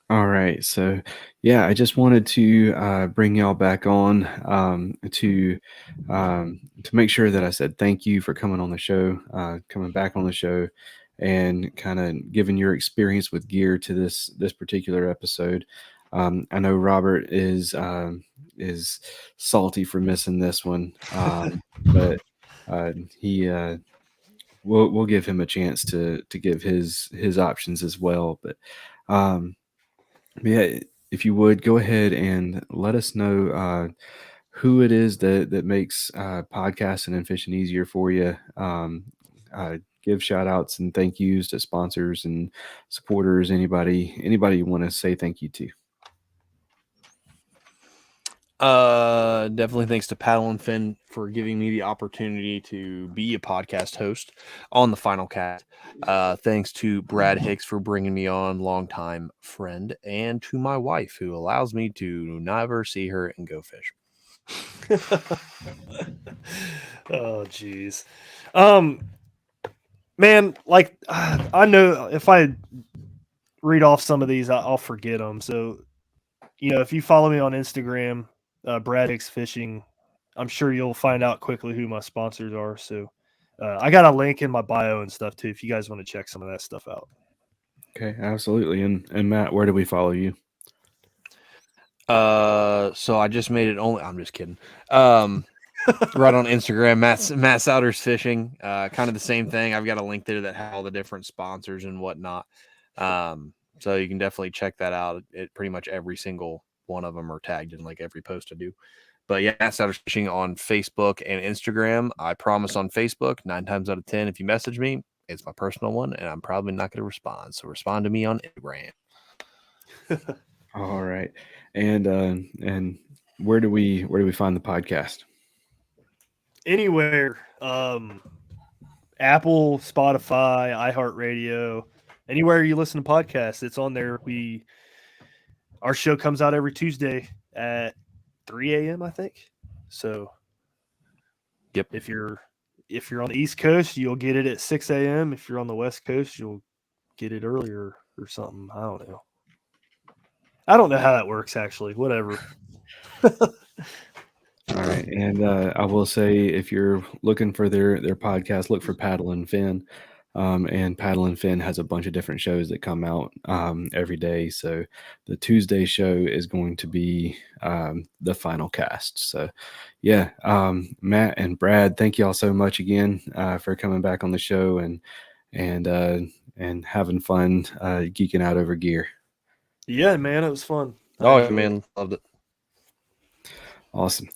All right. So, yeah, I just wanted to bring y'all back on to make sure that I said thank you for coming on the show, coming back on the show, and kind of giving your experience with gear to this particular episode. I know Robert is salty for missing this one, but we'll give him a chance to give his options as well. But yeah, if you would go ahead and let us know who it is that makes podcasting and fishing easier for you. Give shout outs and thank yous to sponsors and supporters. Anybody you want to say thank you to. Definitely thanks to Paddle and Fin for giving me the opportunity to be a podcast host on the Final Cat. Thanks to Brad Hicks for bringing me on, longtime friend, and to my wife who allows me to never see her and go fish. Oh, geez. Man, like, I know if I read off some of these, I'll forget them. So, if you follow me on Instagram, Brad Hicks Fishing, I'm sure you'll find out quickly who my sponsors are. So I got a link in my bio and stuff too, if you guys want to check some of that stuff out. Okay, absolutely. And Matt, where do we follow you? So I just made it only. I'm just kidding. Right on Instagram, Matt Souders Fishing. Kind of the same thing. I've got a link there that has all the different sponsors and whatnot. So you can definitely check that out. It pretty much every single one of them are tagged in like every post I do. But yeah, Matt Souders Fishing on Facebook and Instagram. I promise on Facebook, 9 times out of 10, if you message me, it's my personal one, and I'm probably not going to respond. So respond to me on Instagram. All right. And where do we find the podcast? Anywhere. Apple, Spotify, iHeartRadio, anywhere you listen to podcasts, it's on there. Our show comes out every Tuesday at 3 a.m., I think. So yep. If you're on the East Coast, you'll get it at 6 a.m. If you're on the West Coast, you'll get it earlier or something. I don't know. I don't know how that works, actually. Whatever. All right. And I will say, if you're looking for their podcast, look for Paddle and Fin. And Paddle and Fin has a bunch of different shows that come out every day. So the Tuesday show is going to be the Final Cast. So yeah, Matt and Brad, thank you all so much again for coming back on the show and having fun geeking out over gear. Yeah, man, it was fun. Oh, man, loved it. Awesome.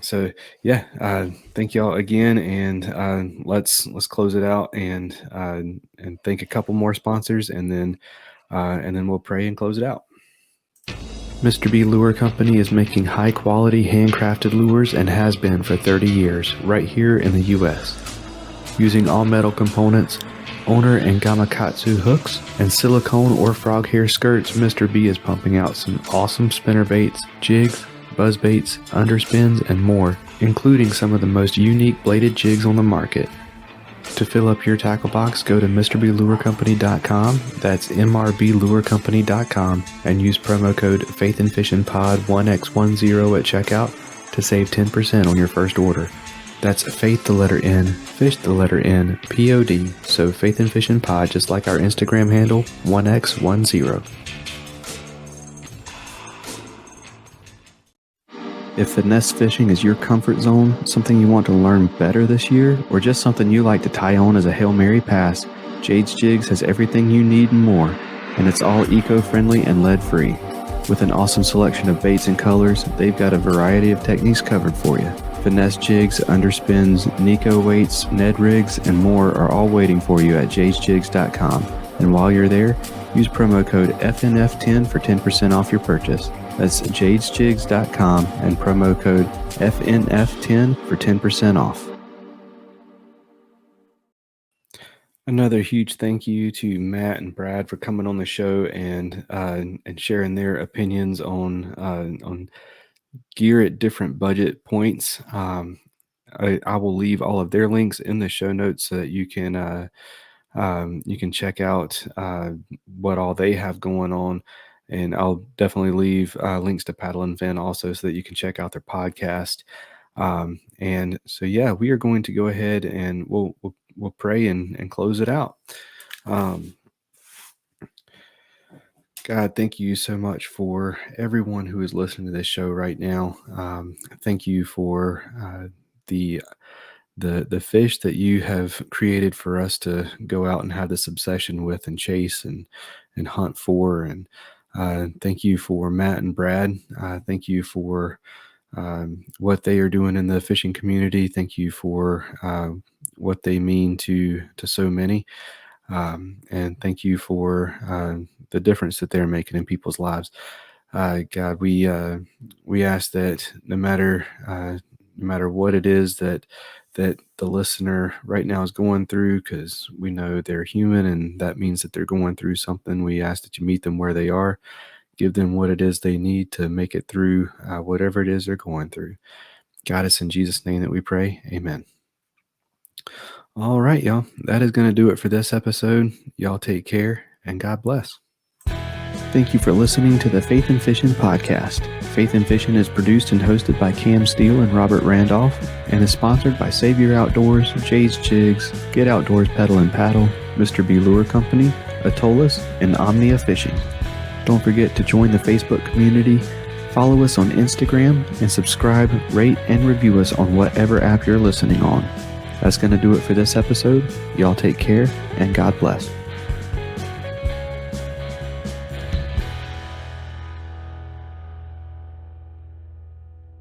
So yeah, thank y'all again, and let's close it out and thank a couple more sponsors, and then we'll pray and close it out. Mr. B Lure Company is making high quality handcrafted lures and has been for 30 years right here in the U.S. Using all metal components, owner and gamakatsu hooks, and silicone or frog hair skirts, Mr. B is pumping out some awesome spinner baits, jigs, buzz baits, underspins, and more, including some of the most unique bladed jigs on the market. To fill up your tackle box, go to MrBLureCompany.com, that's MRBLureCompany.com, and use promo code faithnfishnpod1x10 at checkout to save 10% on your first order. That's faith the letter N, fish the letter N, POD, so Faith and Fishing Pod, just like our Instagram handle, 1x10. If finesse fishing is your comfort zone, something you want to learn better this year, or just something you like to tie on as a Hail Mary pass, Jade's Jigs has everything you need and more, and it's all eco-friendly and lead-free. With an awesome selection of baits and colors, they've got a variety of techniques covered for you. Finesse jigs, underspins, Nico weights, Ned rigs, and more are all waiting for you at jadesjigs.com. And while you're there, use promo code FNF10 for 10% off your purchase. That's jadesjigs.com and promo code FNF10 for 10% off. Another huge thank you to Matt and Brad for coming on the show and sharing their opinions on gear at different budget points. I will leave all of their links in the show notes so that you can check out what all they have going on. And I'll definitely leave links to Paddle and Fin also so that you can check out their podcast. And so, yeah, we are going to go ahead and we'll pray and close it out. God, thank you so much for everyone who is listening to this show right now. Thank you for the fish that you have created for us to go out and have this obsession with and chase and hunt for. And thank you for Matt and Brad. Thank you for what they are doing in the fishing community. Thank you for what they mean to so many. And thank you for the difference that they're making in people's lives. God, we ask that no matter what it is that the listener right now is going through, because we know they're human and that means that they're going through something, we ask that you meet them where they are, give them what it is they need to make it through whatever it is they're going through. God, it's in Jesus' name that we pray. Amen. All right, y'all. That is going to do it for this episode. Y'all take care and God bless. Thank you for listening to the Faith and Fishing podcast. Faith and Fishing is produced and hosted by Cam Steele and Robert Randolph and is sponsored by Savior Outdoors, Jay's Jigs, Get Outdoors Pedal and Paddle, Mr. B Lure Company, Atollas, and Omnia Fishing. Don't forget to join the Facebook community, follow us on Instagram, and subscribe, rate, and review us on whatever app you're listening on. That's going to do it for this episode. Y'all take care and God bless.